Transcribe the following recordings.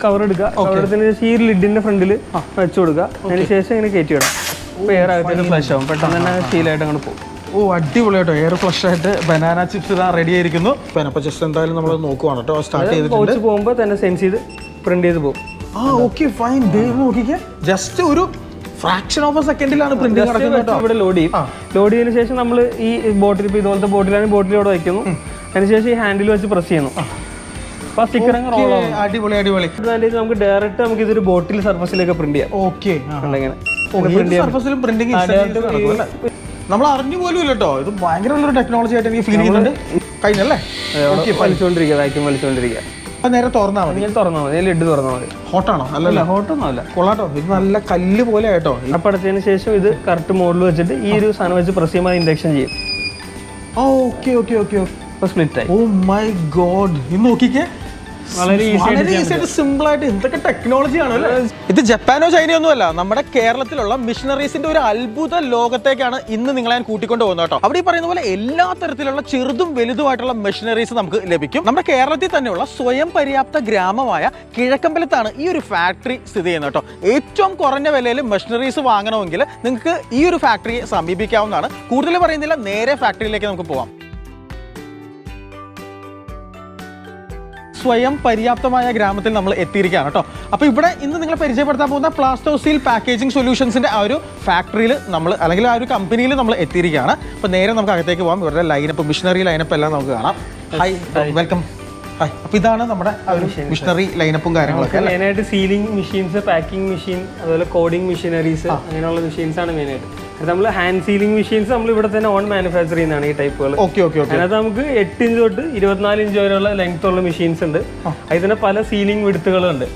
Cover എടുക്കുക, cover എടുത്തതിന് ശേഷം ഈ ലിഡിന്റെ ഫ്രണ്ടിൽ വെച്ച് കൊടുക്കുക. അതിന് ശേഷം ഇങ്ങനെ കയറ്റി വിടാം. അപ്പോൾ എയർ അകത്തേക്ക് ഫ്ലഷ് ആവും, പെട്ടെന്ന് തന്നെ സ്റ്റീലായിട്ട് അങ്ങോട്ട് പോകും. ഓ അടിപൊളിയായിട്ടോ, എയർ ഫ്ലഷ് ആയിട്ട് ബനാന ചിപ്സ് ഇതാ റെഡി ആയിരിക്കുന്നു. അപ്പോൾ ജസ്റ്റ് എന്തായാലും നമ്മൾ നോക്കുവാണ് കേട്ടോ. സ്റ്റാർട്ട് ചെയ്തിട്ടുണ്ട്. പോകുമ്പോൾ തന്നെ സെൻസ് ചെയ്ത് പ്രിന്റ് ചെയ്ത് പോകും. Okay fine. നോക്കിക്കേ, ജസ്റ്റ് ഒരു ഫ്രാക്ഷൻ ഓഫ് എ സെക്കൻഡിലാണ് പ്രിന്റിംഗ് നടക്കുന്നത്. ഇവിടെ ലോഡ് ചെയ്യും. ലോഡ് ചെയ്തതിനു ശേഷം നമ്മൾ ഈ ബോട്ടിൽ, ഇപ്പോൾ ഇതുപോലത്തെ ബോട്ടിലാണ് ബോട്ടിൽ ഇവിടെ വയ്ക്കുന്നു. അതിനുശേഷം ഈ ഹാൻഡിൽ വെച്ച് പ്രസ് ചെയ്യുന്നു. അപ്പോൾ സ്റ്റിക്കർ അങ്ങ് റോൾ ആവും. അടിപൊളി അടിപൊളി. അഡ്വാൻറ്റേജ് നമുക്ക് ഡയറക്റ്റ് നമുക്ക് ഇതൊരു ബോട്ടിൽ സർഫസിലേക്ക് പ്രിന്റ് ചെയ്യാം. ഓക്കെ, സർഫസിലും പ്രിന്റിംഗ് നമ്മൾ അറിഞ്ഞു പോലും ഇല്ല കേട്ടോ. ഇത് ഭയങ്കര നല്ലൊരു ടെക്നോളജി ആയിട്ട് എനിക്ക് ഫീൽ ചെയ്യുന്നുണ്ട്. കഴിഞ്ഞല്ലേ? വലിച്ചുകൊണ്ടിരിക്കുക, വാക്യൂം വലിച്ചുകൊണ്ടിരിക്കുക. നേരെ തുറന്നാൽ മതി. തുറന്നാൽ മതി, ലിഡ് തുറന്നാൽ മതി. ഹോട്ടാണോ? അല്ലല്ല, ഹോട്ടൊന്നും അല്ല. കൊള്ളാട്ടോ, ഇത് നല്ല കല്ല് പോലെ ആയിട്ടോ. അപ്പടച്ചതിന് ശേഷം ഇത് കറക്റ്റ് മോഡിൽ വെച്ചിട്ട് ഈ ഒരു സാധനം വെച്ച് പ്രസ് ചെയ്യുമ്പോൾ ഇൻഡക്ഷൻ ചെയ്യും. Okay okay okay. അപ്പോൾ സ്പ്ലിറ്റ് ആയി. ഓ മൈ ഗോഡ്, ഇത് നോക്കിക്കേ, വളരെ ഈസി ആയിട്ട് സിമ്പിൾ ആയിട്ട്. എന്തൊക്കെ ടെക്നോളജി ആണല്ലേ. ഇത് ജപ്പാനോ ചൈനയോ ഒന്നും അല്ല, നമ്മുടെ കേരളത്തിലുള്ള മിഷനറീസിന്റെ ഒരു അത്ഭുത ലോകത്തേക്കാണ് ഇന്ന് നിങ്ങളെ ഞാൻ കൂട്ടിക്കൊണ്ട് പോകുന്നത് കേട്ടോ. അവിടെ ഈ പറയുന്ന പോലെ എല്ലാ തരത്തിലുള്ള ചെറുതും വലുതുമായിട്ടുള്ള മെഷീനറീസ് നമുക്ക് ലഭിക്കും. നമ്മുടെ കേരളത്തിൽ തന്നെയുള്ള സ്വയം പര്യാപ്ത ഗ്രാമമായ കിഴക്കമ്പലത്താണ് ഈ ഒരു ഫാക്ടറി സ്ഥിതി ചെയ്യുന്നത് കേട്ടോ. ഏറ്റവും കുറഞ്ഞ വിലയിൽ മെഷീനറീസ് വാങ്ങണമെങ്കിൽ നിങ്ങൾക്ക് ഈ ഒരു ഫാക്ടറിയെ സമീപിക്കാവുന്നതാണ്. കൂടുതൽ പറയുന്നില്ല, നേരെ ഫാക്ടറിയിലേക്ക് നമുക്ക് പോവാം. സ്വയം പര്യാപ്തമായ ഗ്രാമത്തിൽ നമ്മൾ എത്തിയിരിക്കുകയാണ് കേട്ടോ. അപ്പോൾ ഇവിടെ ഇന്ന് നിങ്ങളെ പരിചയപ്പെടുത്താൻ പോകുന്ന പ്ലാസ്റ്റോസീൽ പാക്കേജിംഗ് സൊല്യൂഷൻസിന്റെ ആ ഒരു ഫാക്ടറിയിൽ നമ്മൾ, അല്ലെങ്കിൽ ആ ഒരു കമ്പനിയിൽ നമ്മൾ എത്തിയിരിക്കുകയാണ്. അപ്പോൾ നേരെ നമുക്ക് അകത്തേക്ക് പോകാം. ഇവരുടെ ലൈനപ്പ്, മിഷനറി ലൈനപ്പ് എല്ലാം നമുക്ക് കാണാം. Hi, welcome. ഹായ്. അപ്പോൾ ഇതാണ് നമ്മുടെ മിഷനറി ലൈനപ്പും കാര്യങ്ങളൊക്കെ. മെയിനായിട്ട് സീലിംഗ് മെഷീൻസ്, പാക്കിംഗ് മെഷീൻ, അതുപോലെ കോഡിംഗ് മെഷീനറീസ്, അങ്ങനെയുള്ള മെഷീൻസ് ആണ് മെയിനായിട്ട്. നമ്മൾ ഹാൻഡ് സീലിംഗ് മെഷീൻസ് നമ്മൾ ഇവിടെ തന്നെ ഓൺ മാനുഫാക്ചർ ചെയ്യുന്നതാണ് ഈ ടൈപ്പുകൾ. അതിനകത്ത് നമുക്ക് 8 ഇഞ്ച് തൊട്ട് 24 ഇഞ്ച് വരെയുള്ള ലെങ്ത് ഉള്ള മെഷീൻസ് ഉണ്ട്. അതിൽ തന്നെ പല സീലിംഗ് വിഡ്ത്തുകളുണ്ട്.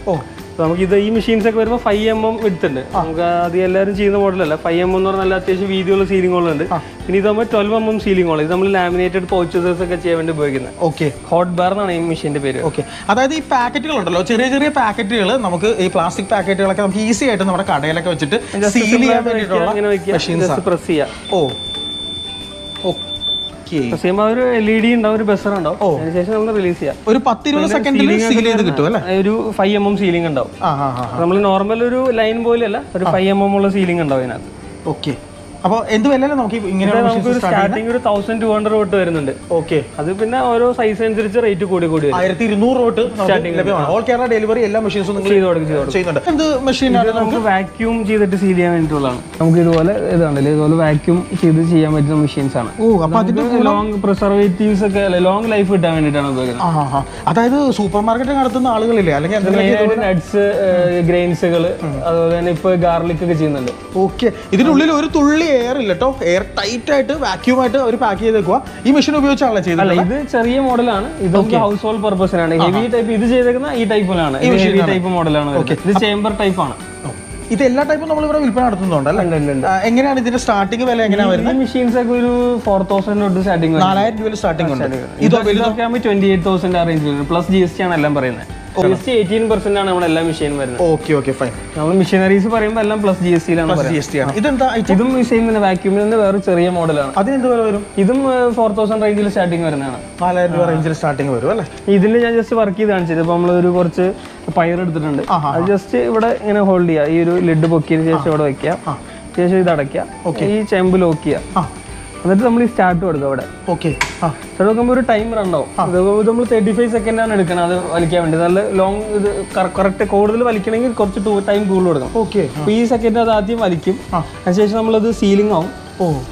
നമുക്ക് ഇത് ഈ മെഷീൻസ് ഒക്കെ വരുമ്പോൾ 5 mm വിഡ്ത്ത് ഉണ്ട്. നമുക്ക് അത് എല്ലാവരും ചെയ്യുന്ന മോഡലല്ല. 5 mm എന്ന് പറഞ്ഞാൽ നല്ല അത്യാവശ്യം വീതിയുള്ള സീലിംഗ് ഹോളുണ്ട്. പിന്നെ ഇത് നമ്മൾ 12 mm സീലിംഗ് ഹോൾ. ഇത് നമ്മൾ ലാമിനേറ്റഡ് പൗച്ചേഴ്സ് ഒക്കെ ചെയ്യാൻ വേണ്ടി ഉപയോഗിക്കുന്നത്. ഓക്കെ, ഹോട്ട് ബാർ എന്നാണ് ഈ മെഷീന്റെ പേര്. ഓക്കെ, അതായത് ഈ പാക്കറ്റുകൾ ഉണ്ടല്ലോ, ചെറിയ ചെറിയ പാക്കറ്റുകൾ, നമുക്ക് ഈ പ്ലാസ്റ്റിക് പാക്കറ്റുകളൊക്കെ നമുക്ക് ഈസി ആയിട്ട് നമ്മുടെ കടയിലൊക്കെ വെച്ചിട്ട് സീൽ ചെയ്യാൻ വേണ്ടിയിട്ടുള്ള പ്രസ് ചെയ്യാം. ഒരു LED ഉണ്ടാവും, ഒരു ബസർ ഉണ്ടാവും. അതിനുശേഷം നമ്മൾ റിലീസ് ചെയ്യാം. ഒരു 10-20 സെക്കൻഡിൽ സീൽ ചെയ്ത് കിട്ടും അല്ലേ? ഒരു 5 mm സീലിംഗ് ഉണ്ടാവും. നമ്മൾ നോർമൽ ഒരു ലൈൻ പോലെയല്ല, ഒരു 5 mm ഉള്ള സീലിംഗ് ഉണ്ടാവും ഇതിനകത്ത്. ഓക്കെ, അപ്പോൾ എന്ത് വിലയിലാണ് നമുക്ക് ഇങ്ങനെ സ്റ്റാർട്ടിംഗ് ഒരു 1200 തൊട്ട് വരുന്നുണ്ട്. ഓക്കെ, അത് പിന്നെ ഓരോ സൈസ് അനുസരിച്ച് റേറ്റ് കൂടി 1200 തൊട്ട് ലഭ്യമാണ്. ഓൾ കേരള ഡെലിവറി എല്ലാ മെഷീൻസും ചെയ്യുന്നുണ്ട്. എന്ത് മെഷീനാണ്? നമുക്ക് വാക്യൂം ചെയ്തിട്ട് സീൽ ചെയ്യാൻ വേണ്ടിയിട്ടുള്ളതാണ്. നമുക്ക് ഇതുപോലെ ഇതാണല്ലേ, ഇതുപോലെ വാക്യൂം ചെയ്ത് ചെയ്യാൻ പറ്റുന്ന മെഷീൻസ് ആണ്. ലോങ് പ്രിസർവേറ്റീവ്സ് ഒക്കെ ലോങ് ലൈഫ് കിട്ടാൻ വേണ്ടിയിട്ടാണ് ഉപയോഗിക്കുന്നത്. അതായത് സൂപ്പർ മാർക്കറ്റ് നടത്തുന്ന ആളുകളില്ലേ, അല്ലെങ്കിൽ നട്ട്സ്, ഗ്രെയിൻസുകൾ, അതുപോലെ തന്നെ ഇപ്പൊ ഗാർലിക് ഒക്കെ ചെയ്യുന്നുണ്ട്. ഓക്കെ, ഇതിനുള്ളിൽ ഒരു തുള്ളി എയർ ഇല്ല കേട്ടോ. എയർ ടൈറ്റ് ആയിട്ട് വാക്യൂം ആയിട്ട് അവർ പാക്ക് ചെയ്തേക്കുക. ഈ മെഷീൻ ഉപയോഗിച്ചാണല്ലോ ചെയ്തത്. ഇത് ചെറിയ മോഡലാണ്. ഇത് ഹൗസ് ഹോൾഡ് പർപ്പസിനാണ്. ഹെവി ടൈപ്പ് ഇത് ചെയ്തേക്കുന്ന ഈ ടൈപ്പിലാണ്. ഹെവി ടൈപ്പ് മോഡലാണ്. ഇത് ചേംബർ ടൈപ്പ് ആണ്. ഇത് എല്ലാ ടൈപ്പും നമ്മൾ ഇവിടെ വിൽപ്പന നടത്തുന്നുണ്ടല്ലേ? എങ്ങനെയാണ് ഇതിന്റെ സ്റ്റാർട്ടിംഗ് വില? എങ്ങനെയാണ് വരുന്നത്? മെഷീൻസ് ഒക്കെ ഒരു 4000 തൊട്ട് സ്റ്റാർട്ടിംഗ്, 4000 രൂപ സ്റ്റാർട്ടിംഗ് ഉണ്ട്. ഇത് 28,000 ആ റേഞ്ച് വരുന്നത്. പ്ലസ് GST ആണ് എല്ലാം പറയുന്നത്. 18% ആണ് നമ്മുടെ എല്ലാ മെഷീൻ വരുന്നത്. Okay okay fine. നമ്മൾ മെഷീനറീസ് പറയുമ്പോൾ എല്ലാം പ്ലസ് GST ആണ്. ഇതെന്താ? ഇതും സെയിം തന്നെ, വാക്യൂമിൽ നിന്ന് വേറെ ചെറിയ മോഡലാണ്. അതിനെന്ത് വില വരും? ഇതും 4000 റേഞ്ചിൽ സ്റ്റാർട്ടിംഗ് വരുന്നതാണ്. 4000 രൂപ റേഞ്ചിൽ സ്റ്റാർട്ടിംഗ് വരും അല്ലേ? ഇതിൽ ഞാൻ ജസ്റ്റ് വർക്ക് ചെയ്ത് കാണിച്ചത്. ഇപ്പൊ നമ്മളൊരു കുറച്ച് പയർ എടുത്തിട്ടുണ്ട്. അത് ജസ്റ്റ് ഇവിടെ ഇങ്ങനെ ഹോൾഡ് ചെയ്യുക. ഈ ഒരു ലിഡ് പൊക്കിയതിന് ശേഷം ഇവിടെ വെക്കുക. ശേഷം ഇത് അടയ്ക്കുക. ഈ ചെമ്പ് ലോക്ക് ചെയ്യുക. എന്നിട്ട് നമ്മൾ ഈ സ്റ്റാർട്ട് കൊടുക്കുക അവിടെ. ഓക്കെ, സ്റ്റാർട്ട് നോക്കുമ്പോൾ ഒരു ടൈമർ ഉണ്ടാവും. ഇത് നമ്മൾ 35 സെക്കൻഡാണ് എടുക്കണം അത് വലിക്കാൻ വേണ്ടി. നല്ല ലോങ് ഇത് കറക്റ്റ് കൂടുതൽ വലിക്കണമെങ്കിൽ കുറച്ച് ടൈം കൂടുതൽ കൊടുക്കണം. ഓക്കെ, അപ്പോൾ ഈ സെക്കൻഡ് അത് ആദ്യം വലിക്കും. അതിനുശേഷം നമ്മളത് സീലിംഗ് ആവും.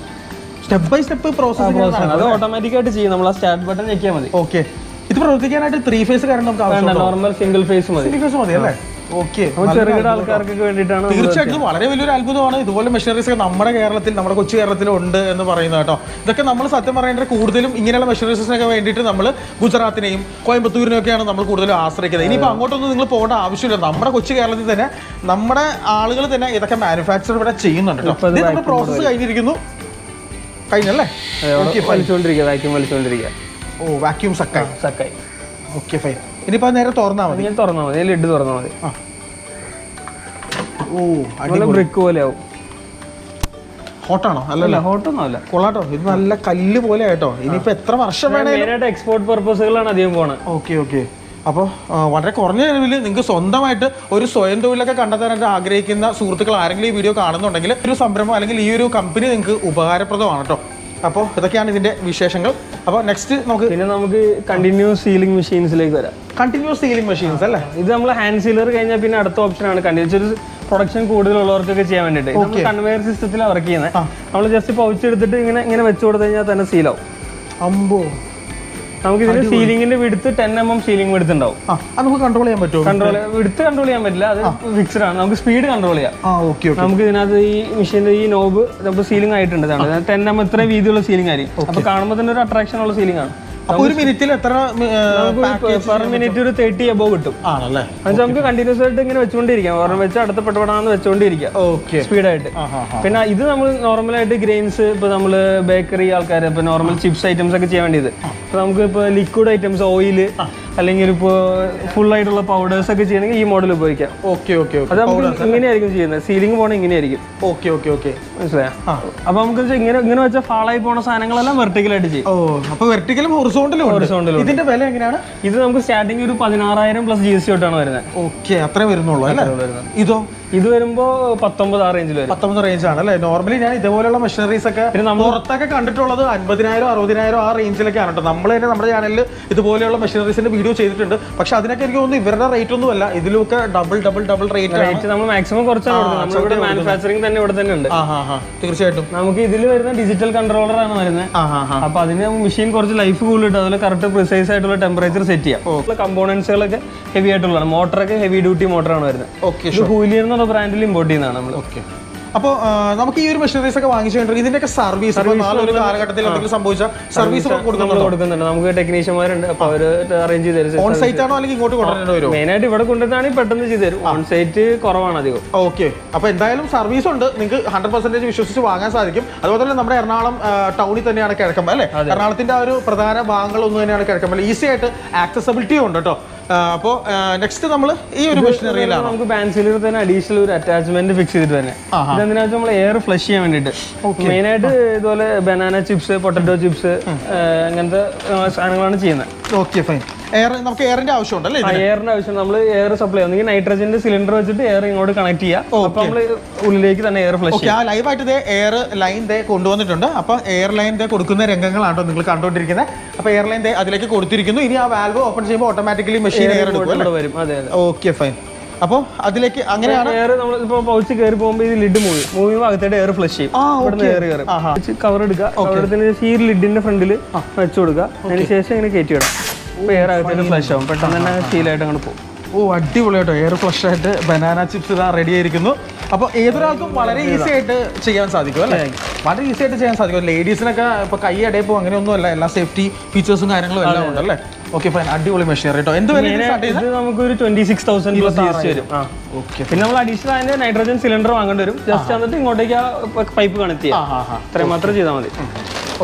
Step by step process. അത് ഓട്ടോമാറ്റിക്കായിട്ട് ചെയ്യും. നമ്മൾ ആ സ്റ്റാർട്ട് ബട്ടൺ ഞെക്കിയാൽ മതി. ഓക്കെ, ഇത് പ്രവർത്തിക്കാനായിട്ട് 3 ഫേസ് കറണ്ട് നമുക്ക് ആവശ്യമില്ല. നോർമൽ സിംഗിൾ ഫേസ് മതി. അല്ലേ? ഓക്കെ, ചെറുകിട ആൾക്കാർക്കൊക്കെ വേണ്ടിയിട്ടാണ്. തീർച്ചയായിട്ടും വളരെ വലിയൊരു അത്ഭുതമാണ്. ഇതുപോലെ മെഷീനറീസ് ഒക്കെ നമ്മുടെ കേരളത്തിൽ, നമ്മുടെ കൊച്ചു കേരളത്തിലും ഉണ്ട് എന്ന് പറയുന്നത് കേട്ടോ. ഇതൊക്കെ നമ്മൾ സത്യം പറയേണ്ടത് കൂടുതലും ഇങ്ങനെയുള്ള മെഷീനറീസിനൊക്കെ വേണ്ടിയിട്ട് നമ്മൾ ഗുജറാത്തിനെയും കോയമ്പത്തൂരിനെയും ഒക്കെയാണ് നമ്മൾ കൂടുതലും ആശ്രയിക്കുന്നത്. ഇനിയിപ്പോൾ അങ്ങോട്ടൊന്നും നിങ്ങൾ പോകേണ്ട ആവശ്യമില്ല. നമ്മുടെ കൊച്ചു കേരളത്തിൽ തന്നെ നമ്മുടെ ആളുകൾ തന്നെ ഇതൊക്കെ മാനുഫാക്ചർ ഇവിടെ ചെയ്യുന്നുണ്ട് കേട്ടോ. ഇത് നമ്മുടെ പ്രോസസ്സ് കഴിഞ്ഞിരിക്കുന്നു. കഴിഞ്ഞല്ലേ? ഓ, വാക്യൂം സക്കായി. Okay fine. ഇനിയിപ്പോൾ നേരെ തുറന്നാൽ മതി. ലിഡ് തുറന്നാൽ മതി. ഓ, ബ്രിക്ക് പോലെ ആവും. ഹോട്ടാണോ? അല്ലല്ല, ഹോട്ടൊന്നും അല്ല. കൊള്ളാട്ടോ, ഇത് നല്ല കല്ല് പോലെ ആയിട്ടോ. ഇനിയിപ്പോൾ എത്ര വർഷം വേണേലും എക്സ്പോർട്ട് പർപ്പസുകളാണ് അധികം പോണത്. Okay okay. അപ്പോൾ വളരെ കുറഞ്ഞ ചെലവിൽ നിങ്ങൾക്ക് സ്വന്തമായിട്ട് ഒരു സ്വയം തൊഴിലൊക്കെ കണ്ടെത്താനായിട്ട് ആഗ്രഹിക്കുന്ന സുഹൃത്തുക്കൾ ആരെങ്കിലും ഈ വീഡിയോ കാണുന്നുണ്ടെങ്കിൽ ഒരു സംരംഭം അല്ലെങ്കിൽ ഈ ഒരു കമ്പനി നിങ്ങൾക്ക് ഉപകാരപ്രദമാണ് കേട്ടോ. അപ്പോൾ ഇതൊക്കെയാണ് ഇതിൻ്റെ വിശേഷങ്ങൾ. അപ്പോൾ നെക്സ്റ്റ് നമുക്ക് കണ്ടിന്യൂസ് സീലിംഗ് മെഷീൻസിലേക്ക് വരാം. കണ്ടിന്യൂസ് സീലിംഗ് മെഷീൻസ് അല്ലേ? ഇത് നമ്മൾ ഹാൻഡ് സീലർ കഴിഞ്ഞാൽ പിന്നെ അടുത്ത ഓപ്ഷനാണ് കണ്ടിന്യൂസ്. ഒരു പ്രൊഡക്ഷൻ കൂടുതലുള്ളവർക്കൊക്കെ ചെയ്യാൻ വേണ്ടിയിട്ട് നമ്മൾ കൺവെയർ സിസ്റ്റത്തിൽ വർക്ക് ചെയ്യുന്നത്. നമ്മൾ ജസ്റ്റ് പൗച്ച് എടുത്തിട്ട് ഇങ്ങനെ വെച്ച് കൊടുത്തു കഴിഞ്ഞാൽ തന്നെ സീലാവും. അമ്പോ, നമുക്ക് ഇതിന് സീലിംഗിന്റെ വിടുത്ത് 10 mm സീലിംഗ് വിടുത്ത് ഉണ്ടാവും. നമുക്ക് കൺട്രോൾ ചെയ്യാൻ പറ്റുമോ? വിടുത്ത് കൺട്രോൾ ചെയ്യാൻ പറ്റില്ല, അത് ഫിക്സ്ഡ് ആണ്. നമുക്ക് സ്പീഡ് കൺട്രോൾ ചെയ്യാം. നമുക്ക് ഇതിനകത്ത് ഈ മെഷീന്റെ ഈ നോബ് നമുക്ക് സീലിംഗ് ആയിട്ടുണ്ട്. 10 mm ഇത്ര വീതിയുള്ള സീലിംഗ് ആയിരിക്കും. അപ്പൊ കാണുമ്പോൾ തന്നെ ഒരു അട്രാക്ഷൻ ഉള്ള സീലിംഗ് ആണ്. ഒരു മിനിറ്റിൽ എത്ര പെർ മിനിറ്റ് ഒരു 30 above കിട്ടും. ആണല്ലേ? നമുക്ക് കണ്ടിന്യൂസ് ആയിട്ട് ഇങ്ങനെ വെച്ചുകൊണ്ടിരിക്കാം. ഓർമ്മ വെച്ച് അടുത്ത പെട്ടപ്പെടാന്ന് വെച്ചുകൊണ്ടിരിക്കാം സ്പീഡായിട്ട്. പിന്നെ ഇത് നമ്മൾ നോർമലായിട്ട് ഗ്രെയിൻസ്, ഇപ്പൊ നമ്മള് ബേക്കറി ആൾക്കാർ ഇപ്പൊ നോർമൽ ചിപ്സ് ഐറ്റംസ് ഒക്കെ ചെയ്യാൻ വേണ്ടിയത്. ഇപ്പൊ നമുക്ക് ഇപ്പൊ ലിക്വിഡ് ഐറ്റംസ്, ഓയില് അല്ലെങ്കിൽ ഇപ്പോ ഫുൾ ആയിട്ടുള്ള പൗഡേഴ്സ് ഒക്കെ ചെയ്യണമെങ്കിൽ ഈ മോഡൽ ഉപയോഗിക്കാം. അത് നമുക്ക് ഇങ്ങനെയായിരിക്കും ചെയ്യുന്നത്. സീലിംഗ് പോണ ഇങ്ങനെയായിരിക്കും. മനസ്സിലായോ? അപ്പൊ നമുക്ക് ഇങ്ങനെ വെച്ചാൽ ഫാളായി പോണ സാധനങ്ങളെല്ലാം വെർട്ടിക്കലായിട്ട് ചെയ്യും. ഇതിന്റെ വില എങ്ങനെയാണ്? ഇത് നമുക്ക് സ്റ്റാർട്ടിംഗ് ഒരു 16,000 പ്ലസ് GST തൊട്ടാണ് വരുന്നത്. അത്രേ വരുന്നുള്ളൂ അല്ലേ? ഇതോ? ഇത് വരുമ്പോ 19 ആ റേഞ്ചിൽ വരും. 19 റേഞ്ച് ആണ് അല്ലേ? നോർമലി ഞാൻ ഇതുപോലെയുള്ള മെഷീനറീസ് ഒക്കെ പുറത്തൊക്കെ കണ്ടിട്ടുള്ളത് 50,000 60,000 ആ റേഞ്ചിലൊക്കെയാണ് കേട്ടോ. നമ്മൾ തന്നെ നമ്മുടെ ചാനലിൽ ഇതുപോലെയുള്ള മെഷീനറീസിന്റെ വീഡിയോ ചെയ്തിട്ടുണ്ട്. പക്ഷെ അതിനൊക്കെ എനിക്ക് തോന്നുന്നു ഇവരുടെ റേറ്റ് ഒന്നും അല്ല, ഇതിലൊക്കെ ഡബിൾ റേറ്റ് നമ്മൾ മാക്സിമം കുറച്ചാണ്. മാനുഫാക്ചറിംഗ് തന്നെ ഇവിടെ തന്നെ ഉണ്ട്. തീർച്ചയായിട്ടും. നമുക്ക് ഇതിൽ വരുന്ന ഡിജിറ്റൽ കൺട്രോളർ ആണ് വരുന്നത്. അപ്പൊ അതിന് മെഷീൻ കുറച്ച് ലൈഫ് കൂടുതൽ കിട്ടും. അതുപോലെ കറക്റ്റ് പ്രിസൈസ് ആയിട്ടുള്ള ടെമ്പറേച്ചർ സെറ്റ് ചെയ്യാം. കമ്പോണൻസുകളൊക്കെ ഹെവി ആയിട്ടുള്ളതാണ്. മോട്ടറൊക്കെ ഹെവി ഡ്യൂട്ടി മോട്ടറാണ് വരുന്നത്. ഹൂലിയർ എന്നുള്ള ബ്രാൻഡിൽ ഇമ്പോർട്ട് ചെയ്യുന്നതാണ് നമ്മൾ. അപ്പോൾ നമുക്ക് ഈ ഒരു മെഷീനറീസ് ഒക്കെ വാങ്ങിച്ചു കഴിഞ്ഞാൽ ഇതിന്റെയൊക്കെ സർവീസ് ഒരു കാലഘട്ടത്തിൽ എന്തെങ്കിലും സംഭവിച്ചാൽ സർവീസ് കൊടുക്കുന്നുണ്ട്. നമുക്ക് ടെക്നീഷ്യന്മാരുണ്ട്. അപ്പോൾ അവർ അറേഞ്ച് ചെയ്ത് തരും. ഓൺ സൈറ്റ് ആണോ അല്ലെങ്കിൽ ഇങ്ങോട്ട് കൊണ്ടുവരേണ്ടി വരും? മെയിനായിട്ട് ഇവിടെ കൊണ്ടുവന്നാണെങ്കിൽ പെട്ടെന്ന് ചെയ്ത് തരും. ഓൺ സൈറ്റ് കുറവാണ് അധികം. ഓക്കെ. അപ്പോൾ എന്തായാലും സർവീസ് ഉണ്ട്, നിങ്ങൾക്ക് 100% വിശ്വസിച്ച് വാങ്ങാൻ സാധിക്കും. അതുപോലെ തന്നെ നമ്മുടെ എറണാകുളം ടൗണിൽ തന്നെയാണ് കിഴക്കമ്പ അല്ലേ? എറണാകുളത്തിന്റെ ആ ഒരു പ്രധാന ഭാഗങ്ങളൊന്നും തന്നെയാണ് കിഴക്കമ്പ. ഈസി ആയിട്ട് ആക്സസിബിലിറ്റിയും ഉണ്ട് കേട്ടോ. അപ്പോൾ നെക്സ്റ്റ് നമ്മൾ ഈ ഒരു മെഷീനറിയിലാണ് നമുക്ക് ബാൻസിലർ തന്നെ അഡീഷണൽ ഒരു അറ്റാച്ച്മെന്റ് ഫിക്സ് ചെയ്തിട്ട് തന്നെ. ഇതെന്തിനാ വെച്ചാൽ നമ്മൾ എയർ ഫ്ലഷ് ചെയ്യാൻ വേണ്ടിയിട്ട്. മെയിനായിട്ട് ഇതുപോലെ ബനാന ചിപ്സ്, പൊട്ടറ്റോ ചിപ്സ് അങ്ങനത്തെ സാധനങ്ങളാണ് ചെയ്യുന്നത്. Okay, fine. നമുക്ക് എയറിന്റെ ആവശ്യമുണ്ട് അല്ലേ? എയറിന്റെ ആവശ്യം. നമ്മൾ എയർ സപ്ലൈ ഒന്നെങ്കിൽ നൈട്രജന്റെ സിലിണ്ടർ വെച്ചിട്ട് എയർ ഇങ്ങോട്ട് കണക്ട് ചെയ്യാം. അപ്പൊ നമ്മൾ ഉള്ളിലേക്ക് തന്നെ എയർ ഫ്ലഷ് ചെയ്യാം. ലൈവായിട്ട് എയർ ലൈൻ കൊണ്ടുവന്നിട്ടുണ്ട്. അപ്പൊ എയർ ലൈൻ കൊടുക്കുന്ന രംഗങ്ങളാണോ നിങ്ങൾ കണ്ടുകൊണ്ടിരിക്കുന്നത്? അപ്പൊ എയർ ലൈൻ അതിലേക്ക് കൊടുത്തിരിക്കുന്നു. ഇനി ആ വാൽവ് ഓപ്പൺ ചെയ്യുമ്പോൾ ഓട്ടോമാറ്റിക്കലി മെഷീൻ എയർ വരും. അതെ. Okay, fine. അപ്പോൾ അതിലേക്ക് അങ്ങനെയാണ് എയർ നമ്മൾ ഇപ്പോൾ പൗച്ച് കയറി പോകുമ്പോൾ ഈ ലിഡ് മൂവ് അകത്തേട്ട് എയർ ഫ്ലഷ് ചെയ്യും. ഇവിടുന്ന് എയർ കയറും. കവർ എടുക്കുക. കവർ എടുത്തതിന് ശേഷം ഈ ലിഡിന്റെ ഫ്രണ്ടിൽ വെച്ചു കൊടുക്കുക. അതിന് ശേഷം ഇങ്ങനെ കയറ്റി വിടാം. അപ്പോൾ എയർ അകത്തേട്ട് ഫ്ലഷ് ആവും. പെട്ടെന്ന് തന്നെ സ്റ്റീലായിട്ട് അങ്ങോട്ട് പോകും. അടിപൊളിയായിട്ടോ. എയർ ഫ്ലഷ് ആയിട്ട് ബനാന ചിപ്സ് ഇതാ റെഡി ആയിരിക്കുന്നു. അപ്പോൾ ഏതൊരാൾക്കും വളരെ ഈസി ആയിട്ട് ചെയ്യാൻ സാധിക്കും അല്ലേ? വളരെ ഈസി ആയിട്ട് ചെയ്യാൻ സാധിക്കും. ലേഡീസിനൊക്കെ ഇപ്പോൾ കൈ അടയപ്പോൾ അങ്ങനെയൊന്നും അല്ല, എല്ലാ സേഫ്റ്റി ഫീച്ചേഴ്സും കാര്യങ്ങളും എല്ലാം ഉണ്ടല്ലേ? Okay, fine. അടിപൊളി മെഷീനറി കേട്ടോ. എന്ത് വില? ഇത് നമുക്കൊരു 26,000 പ്ലസ് GST വരും. പിന്നെ നമ്മൾ അഡീഷണൽ അതിന്റെ നൈട്രജൻ സിലിണ്ടർ വാങ്ങേണ്ടി വരും. ജസ്റ്റ് വന്നിട്ട് ഇങ്ങോട്ടേക്ക് ആ പൈപ്പ് കണക്ട് ചെയ്യാം. അത്രയും മാത്രം ചെയ്താൽ മതി.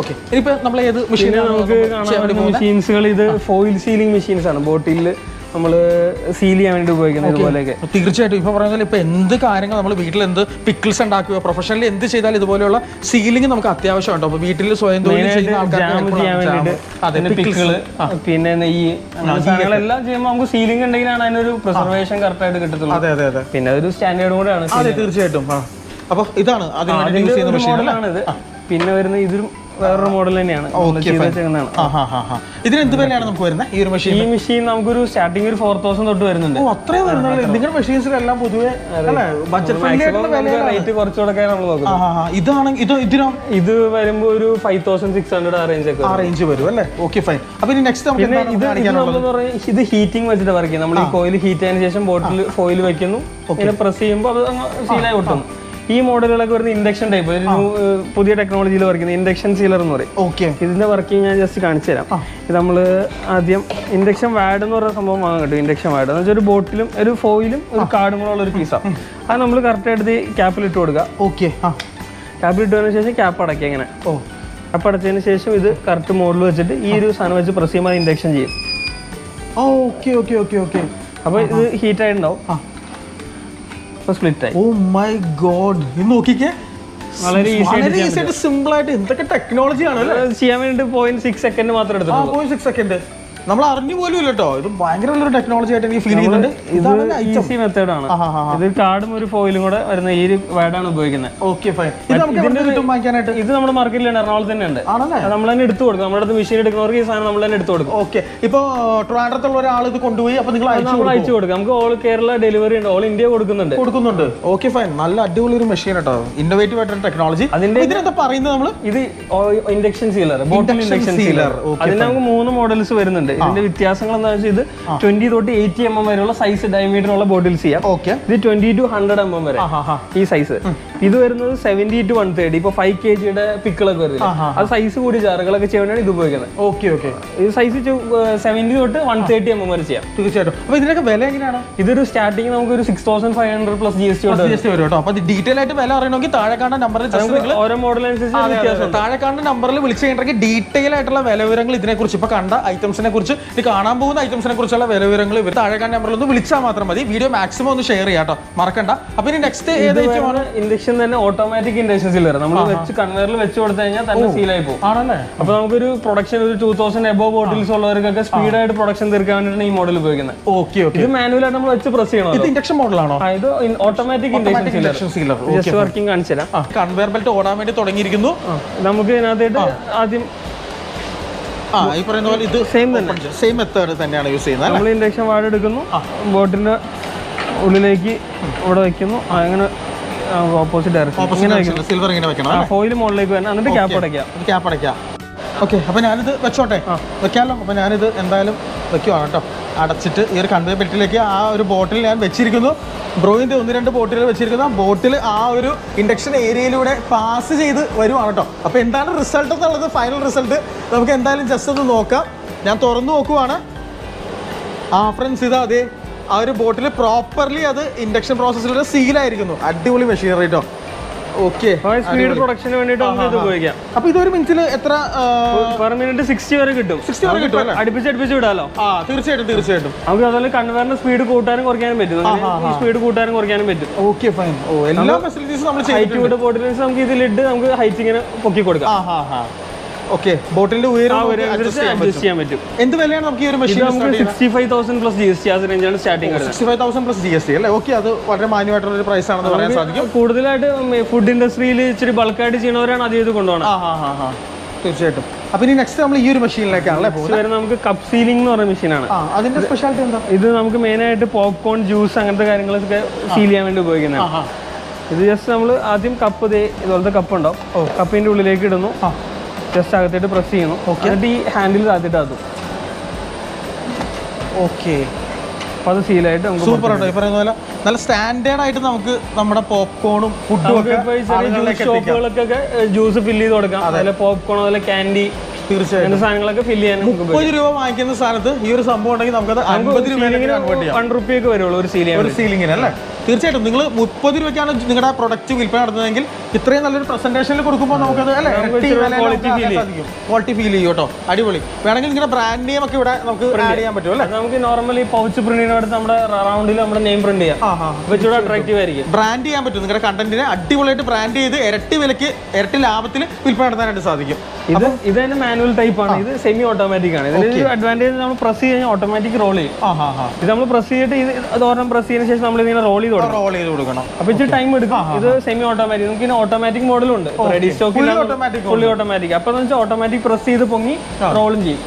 ഓക്കെ. ഇനിയിപ്പോൾ നമ്മൾ ഏത് മെഷീൻ നമുക്ക് കാണാൻ മെഷീൻസുകൾ ഇത് ഫോയിൽ സീലിംഗ് മെഷീൻസ് ആണ്. ബോട്ടിൽ നമ്മൾ സീൽ ചെയ്യാൻ വേണ്ടി ഉപയോഗിക്കുന്നത് ഇതുപോലെയൊക്കെ. തീർച്ചയായിട്ടും. ഇപ്പോൾ പറയുന്നത് ഇപ്പോൾ എന്ത് കാര്യങ്ങൾ നമ്മൾ വീട്ടിൽ എന്ത് പിക്കിൾസ് ഉണ്ടാക്കുകയോ പ്രൊഫഷണലി എന്ത് ചെയ്താൽ ഇതുപോലെയുള്ള സീലിംഗ് നമുക്ക് അത്യാവശ്യമുണ്ടോ? അപ്പോൾ വീട്ടിൽ സ്വയം തൊഴിൽ ചെയ്യുന്ന ആൾക്കാർക്ക് പിന്നെ നെയ്യ് സാധനങ്ങളെല്ലാം ചെയ്യുമ്പോൾ നമുക്ക് സീലിംഗ് ഉണ്ടെങ്കിലാണ് അതിനൊരു പ്രിസർവേഷൻ കറക്റ്റ് ആയിട്ട് കിട്ടത്തുള്ളൂ. അതെ. പിന്നെ ഒരു സ്റ്റാൻഡേർഡ് കൂടെയാണ്. അതെ, തീർച്ചയായിട്ടും. അപ്പോൾ ഇതാണ് മോഡലാണിത്. പിന്നെ വരുന്ന ഇതൊരു വേറൊരു മോഡൽ തന്നെയാണ്. ഇതിന് എന്ത് വിലയാണ് നമുക്ക് വരുന്നത് ഈ ഒരു മെഷീൻ? ഈ മെഷീൻ നമുക്കൊരു സ്റ്റാർട്ടിംഗ് ഒരു 4,000 തൊട്ട് വരുന്നുണ്ട്. അത്രയും വരുന്നുണ്ട്. നിങ്ങളുടെ മെഷീൻസിലെല്ലാം പൊതുവെ ബഡ്ജറ്റ് ഫ്രണ്ട്ലി ആയിട്ടുള്ള റേറ്റ് കുറച്ച് കൊടുക്കാൻ നമ്മൾ നോക്കുന്നത്. ഇതിനോ? ഇത് വരുമ്പോൾ ഒരു 5,600 ആ റേഞ്ച് ഒക്കെ റേഞ്ച് വരും അല്ലേ? Okay, fine. അപ്പൊ ഇനി നെക്സ്റ്റ് ഇത് ഹീറ്റിംഗ് വെച്ചിട്ട് വർക്ക് ചെയ്യും. നമ്മൾ ഈ കോയിൽ ഹീറ്റ് ആയതിനു ശേഷം ബോട്ടിൽ ഫോയിൽ വെക്കുന്നു. ഇങ്ങനെ പ്രസ് ചെയ്യുമ്പോൾ അത് സീലായി ഒട്ടുന്നു. ഈ മോഡലുകളൊക്കെ വരുന്ന ഇൻഡക്ഷൻ ടൈപ്പ്, ഒരു പുതിയ ടെക്നോളജിയിൽ വർക്ക് ചെയ്യുന്ന ഇൻഡക്ഷൻ സീലർ എന്ന് പറയും. ഇതിന്റെ വർക്കിംഗ് ഞാൻ ജസ്റ്റ് കാണിച്ചു തരാം. ഇത് നമ്മൾ ആദ്യം ഇൻഡക്ഷൻ വാഡ് എന്ന് പറയുന്ന സംഭവം വാങ്ങാൻ കിട്ടും. ഇൻഡക്ഷൻ വാഡ് എന്ന് വെച്ചാൽ ഒരു ബോട്ടിലും ഒരു ഫോയിലും ഒരു കാർഡും കൂടെ ഉള്ള ഒരു പീസാണ്. അത് നമ്മൾ കറക്റ്റ് ആയിട്ട് ക്യാപ്പിലിട്ട് കൊടുക്കുക. ക്യാപ്പിലിട്ടതിന് ശേഷം ക്യാപ്പ് അടയ്ക്കുക. ഇങ്ങനെ ക്യാപ്പ് അടച്ചതിന് ശേഷം ഇത് കറക്റ്റ് മോഡിൽ വെച്ചിട്ട് ഈ ഒരു സാധനം വെച്ച് പ്രസ് ചെയ്യുമ്പോൾ ഇൻഡക്ഷൻ ചെയ്യും. അപ്പോൾ ഇത് ഹീറ്റ് ആയിട്ടുണ്ടാവും. സ്പ്ലിറ്റ് ആയി. Oh my god. ഇത് നോക്കിക്കേ, വളരെ ഈസി ആയിട്ട് സിമ്പിൾ ആയിട്ട് എന്തൊക്കെ ടെക്നോളജി ആണ് ചെയ്യാൻ വേണ്ടി 0.6 സെക്കൻഡ് മാത്രം എടുത്തു. 0.6 സെക്കൻഡ്. നമ്മൾ അറിഞ്ഞു പോലും ഇല്ല കേട്ടോ. ഇത് ഭയങ്കര നല്ലൊരു ടെക്നോളജി ആയിട്ട് എനിക്ക് ഫീൽ ചെയ്യുന്നുണ്ട്. ഈസി മെത്തേഡാണ്. ഇത് കാർഡും ഒരു ഫോയിലും കൂടെ വരുന്ന ഈ ഒരു വേർഡാണ് ഉപയോഗിക്കുന്നത്. Okay fine. ഇത് നമ്മുടെ മാർക്കറ്റിലാണ്, എറണാകുളത്ത് തന്നെ ഉണ്ട്. നമ്മൾ തന്നെ എടുത്തു കൊടുക്കും. നമ്മുടെ അടുത്ത് മെഷീൻ എടുക്കുന്നവർക്ക് ഈ സാധനം നമ്മൾ തന്നെ എടുത്തു കൊടുക്കും. ഓക്കെ. ഇപ്പൊ ട്രിവാൻഡ്രത്തുള്ള ഒരാൾ ഇത് കൊണ്ടുപോയി അപ്പൊ നിങ്ങൾ അയച്ചു കൊടുക്കും. നമുക്ക് ഓൾ കേരള ഡെലിവറി ഉണ്ട്, ഓൾ ഇന്ത്യ കൊടുക്കുന്നുണ്ട്. Okay fine. നല്ല അടിപൊളി ഒരു മെഷീൻ കേട്ടോ, ഇന്നോവേറ്റീവ് ആയിട്ടുള്ള ടെക്നോളജി. ഇതിനെന്താ പറയുന്നത് നമ്മൾ? ഇത് ഇൻഡക്ഷൻ സീലർ, ബോട്ടിൽ ഇൻഡക്ഷൻ സീലർ. അതിന് നമുക്ക് 3 മോഡൽസ് വരുന്നുണ്ട്. ഇതിന്റെ വ്യത്യാസങ്ങൾ എന്താ വെച്ചാൽ ഇത് 20 തൊട്ട് 80 mm വരെയുള്ള സൈസ് ഡയമീറ്റർ ഉള്ള ബോട്ടിൽസ് ചെയ്യാം. ഇത് 20 to 100 mm വരെ ഈ സൈസ്. ഇത് വരുന്നത് 70 to 130. ഇപ്പൊ 5 kg പിക്കിളൊക്കെ വരുന്നത്, അത് സൈസ് കൂടി ജാറുകളൊക്കെ ചെയ്യാനാണ് ഇത് ഉപയോഗിക്കുന്നത്. ഇത് സൈസ് 70 തൊട്ട് 130 mm വരെ ചെയ്യാം. തീർച്ചയായിട്ടും. അപ്പൊ ഇതിനൊക്കെ വില എങ്ങനെയാണ്? ഇതൊരു സ്റ്റാർട്ടിങ് നമുക്ക് ഒരു 6500 പ്ലസ് GST വരും കേട്ടോ. അപ്പൊ ഡീറ്റെയിൽ ആയിട്ട് വില അറിയണമെങ്കിൽ താഴെ കാണുന്ന നമ്പറിൽ ഓരോ മോഡൽ അനുസരിച്ച് താഴെ കാണുന്ന നമ്പറിൽ വിളിച്ചു കഴിഞ്ഞിട്ടുണ്ടെങ്കിൽ ഡീറ്റെയിൽ ആയിട്ടുള്ള വില വിവരങ്ങൾ ഇതിനെ കുറിച്ച്, ഇപ്പൊ കണ്ട ഐറ്റംസിനെ കുറിച്ച്, ഇത് കാണാൻ പോകുന്ന ഐറ്റംസിനെ കുറിച്ചുള്ള വില വിവരങ്ങൾ ഇവർ താഴെ കാണുന്ന നമ്പറിൽ ഒന്ന് വിളിച്ചാൽ മാത്രം മതി. വീഡിയോ മാക്സിമം ഒന്ന് ഷെയർ ചെയ്യാം കേട്ടോ, മറക്കണ്ട. അപ്പൊ ഇനി നെക്സ്റ്റ് ഇൻഡക്ഷൻ തന്നെ ഓട്ടോമാറ്റിക് ഇൻഡക്ഷൻ സീലർ. നമ്മൾ വെച്ച് കൺവെയറിൽ വെച്ച് കൊടുത്തു കഴിഞ്ഞാൽ തന്നെ സീലായി പോകും. ആണല്ലേ? അപ്പൊ നമുക്കൊരു പ്രൊഡക്ഷൻ ഒരു 2000 എബോ ബോട്ടിൽസ് ഉള്ളവർക്കൊക്കെ സ്പീഡായിട്ട് പ്രൊഡക്ഷൻ തീർക്കാൻ വേണ്ടിയാണ് ഈ മോഡൽ ഉപയോഗിക്കുന്നത്. ഇത് മാനുവലായിട്ട് നമ്മൾ വെച്ച് പ്രസ് ചെയ്യണം. ഇത് ഇൻഡക്ഷൻ മോഡലാണോ? ഇത് automatic induction sealer. Just working കാണിച്ചു തരാം. കൺവെയർ ബെൽറ്റ് ഓടാൻ വേണ്ടി തുടങ്ങിയിരിക്കുന്നു. നമുക്ക് ഇതിനകത്തായിട്ട് ആദ്യം ഈ പറയുന്ന പോലെ ഇത് സെയിം മെത്തേഡ് തന്നെയാണ് യൂസ് ചെയ്യുന്നത്. നമ്മൾ ഇൻഡക്ഷൻ വാഴ എടുക്കുന്നു, ബോട്ടിന്റെ ഉള്ളിലേക്ക് ഇവിടെ വെക്കുന്നു, അങ്ങനെ ഓപ്പോസിറ്റ് ഡയറക്ഷൻ സിൽവർ ഇങ്ങനെ വെക്കണം, ഫോയിൽ മുകളിലേക്ക് വരണം, എന്നിട്ട് ക്യാപ്പ് അടയ്ക്കാം. ഓക്കെ. അപ്പൊ ഞാനിത് വെച്ചോട്ടെ, വെക്കാമല്ലോ. അപ്പൊ ഞാനിത് എന്തായാലും വെക്കുവാണ് കേട്ടോ. അടച്ചിട്ട് ഈ ഒരു കൺവെയർ ബെൽറ്റിലേക്ക് ആ ഒരു ബോട്ടിൽ ഞാൻ വെച്ചിരിക്കുന്നു. ബ്രോയിൻ്റെ 1-2 ബോട്ടിൽ വെച്ചിരിക്കുന്ന ബോട്ടിൽ ആ ഒരു ഇൻഡക്ഷൻ ഏരിയയിലൂടെ പാസ് ചെയ്ത് വരുവാണ് കേട്ടോ. അപ്പോൾ എന്താണ് റിസൾട്ട് എന്നുള്ളത്, ഫൈനൽ റിസൾട്ട് നമുക്ക് എന്തായാലും ജസ്റ്റ് ഒന്ന് നോക്കാം. ഞാൻ തുറന്നു നോക്കുവാണ്. ഫ്രണ്ട്സ്, ഇതാ അതെ ആ ഒരു ബോട്ടിൽ പ്രോപ്പർലി അത് ഇൻഡക്ഷൻ പ്രോസസ്സിലൂടെ സീലായിരിക്കുന്നു. അടിപൊളി മെഷീനറി കേട്ടോ. ഓക്കെ. സ്പീഡ് പ്രൊഡക്ഷന് വേണ്ടിയിട്ട് ഇത് ഉപയോഗിക്കാം. അപ്പൊ ഇതൊരു മിനിറ്റിൽ എത്ര? പെർ മിനിറ്റ് 60 വരെ കിട്ടും. 60 വരെ കിട്ടും. അടുപ്പിച്ച് വിടാലോ. തീർച്ചയായിട്ടും. നമുക്ക് അതുപോലെ കൺവെയറിന്റെ സ്പീഡ് കൂട്ടാനും കുറയ്ക്കാനും പറ്റും. സ്പീഡ് കൂട്ടാനും കുറയ്ക്കാനും പറ്റും. Okay fine. എല്ലാ ഫെസിലിറ്റീസും നമ്മൾ ഹൈറ്റ് ബോട്ടിൽസ് നമുക്ക് ഇതിലിട്ട് നമുക്ക് ഹൈറ്റ് ഇങ്ങനെ പൊക്കി കൊടുക്കാം. ഓക്കെ. ബോട്ടിലിന്റെ ഉയരം അഡ്ജസ്റ്റ് ചെയ്യാൻ പറ്റും. എന്ത് വിലയാണ് നമുക്ക് ഈ ഒരു മെഷീൻ? 65,000 പ്ലസ് GST ആ റേഞ്ചാണ് സ്റ്റാർട്ടിംഗ്. 65,000 പ്ലസ് GST അല്ലേ? ഓക്കെ. അത് വളരെ മാന്യമായിട്ടുള്ള ഒരു പ്രൈസ് ആണെന്ന് പറയാൻ സാധിക്കും. കൂടുതലായിട്ട് ഫുഡ് ഇൻഡസ്ട്രിയിൽ ഇച്ചിരി ബൾക്കായിട്ട് ചെയ്യുന്നവരാണ് അത് ചെയ്ത് കൊണ്ടുപോകണം. തീർച്ചയായിട്ടും. അപ്പൊ ഇനി നെക്സ്റ്റ് നമ്മൾ ഈ ഒരു മെഷീനിലേക്കാണല്ലേ പോകുന്നത്. നമുക്ക് കപ്പ് സീലിംഗ് എന്ന് പറയുന്ന മെഷീനാണ്. അതിന്റെ സ്പെഷ്യാലിറ്റി എന്താ? ഇത് നമുക്ക് മെയിൻ ആയിട്ട് പോപ്കോൺ, ജ്യൂസ് അങ്ങനത്തെ കാര്യങ്ങളൊക്കെ സീൽ ചെയ്യാൻ വേണ്ടി ഉപയോഗിക്കുന്നതാണ്. ഇത് ജസ്റ്റ് നമ്മൾ ആദ്യം കപ്പ് ഇതുപോലത്തെ കപ്പ് ഉണ്ടാവും, കപ്പിന്റെ ഉള്ളിലേക്ക് ഇടുന്നു, ജസ്റ്റ് അകത്തേട്ട് പ്രസ് ചെയ്യുന്നു, എന്നിട്ട് ഈ ഹാൻഡിൽ താത്തിട്ട് അതും. ഓക്കെ. അപ്പോൾ അത് സീലായിട്ട് നമുക്ക് സൂപ്പർ ആട്ടോ. ഈ പറയുന്ന പോലെ നല്ല സ്റ്റാൻഡേർഡ് ആയിട്ട് നമുക്ക് നമ്മുടെ പോപ്കോണും ഫുഡും ഒക്കെ ഷോപ്പുകൾക്കൊക്കെ ജ്യൂസ് ഫില്ല് ചെയ്ത് കൊടുക്കാം. അതുപോലെ പോപ്കോൺ, അതുപോലെ ക്യാൻഡി, തീർച്ചയായും സാധനങ്ങളൊക്കെ ഫില്ല് ചെയ്യാൻ. 30 രൂപ വാങ്ങിക്കുന്ന സ്ഥാനത്ത് ഈ ഒരു സംഭവം ഉണ്ടെങ്കിൽ നമുക്കത് 50 രൂപ 1 റുപ്പിയൊക്കെ വരുള്ളൂ ഒരു സീലിംഗിന് അല്ലേ? തീർച്ചയായിട്ടും. നിങ്ങൾ 30 രൂപയ്ക്കാണ് നിങ്ങളുടെ പ്രൊഡക്റ്റ് വിൽപ്പന നടത്തുന്നതെങ്കിൽ ഇത്രയും നല്ലൊരു പ്രസന്റേഷനിൽ കൊടുക്കുമ്പോൾ നമുക്കത് ക്വാളിറ്റി ഫീൽ ചെയ്യും കേട്ടോ. അടിപൊളി. വേണമെങ്കിൽ നിങ്ങളുടെ ബ്രാൻഡ് നെയിം ഒക്കെ ഇവിടെ നമുക്ക് ആഡ് ചെയ്യാൻ പറ്റും അല്ലേ? നമുക്ക് നോർമലി പൗച്ച് പ്രിന്റിനടുത്ത് നമ്മുടെ റൗണ്ടിൽ നമ്മുടെ നെയിം പ്രിന്റ് ചെയ്യാം. അട്രാക്റ്റീവ് ആയിരിക്കും. ബ്രാൻഡ് ചെയ്യാൻ പറ്റും. നിങ്ങളുടെ കണ്ടന്റിനെ അടിപൊളിയായിട്ട് ബ്രാൻഡ് ചെയ്ത് ഇരട്ടി വിലക്ക് ഇരട്ടി ലാഭത്തിൽ വിൽപ്പന നടത്താനായിട്ട് സാധിക്കും. ഇത് തന്നെ മാനുവൽ ടൈപ്പ് ആണ്. ഇത് സെമി ഓട്ടോമാറ്റിക് ആണ്. ഇതിന്റെ അഡ്വാൻറ്റേജ് നമ്മൾ പ്രസ് ചെയ്ത് ഓട്ടോമാറ്റിക് റോൾ ചെയ്യും. ഇത് നമ്മൾ പ്രസ് ചെയ്തിട്ട് ഇത് ഒരെണ്ണം പ്രസ് ചെയ്തതിനു ശേഷം നമ്മൾ ഇതിനെ റോൾ ചെയ്ത് കൊടുക്കണം. അപ്പൊ ഇച്ചിരി ടൈം എടുക്കും. ഇത് സെമി ഓട്ടോമാറ്റിക്. നമുക്ക് ഓട്ടോമാറ്റിക് മോഡലും ഉണ്ട്. റെഡി സ്റ്റോക്കിൽ ഫുള്ളി ഓട്ടോമാറ്റിക്. അപ്പൊ ഓട്ടോമാറ്റിക് പ്രസ് ചെയ്ത് പൊങ്ങി റോളും ചെയ്യും.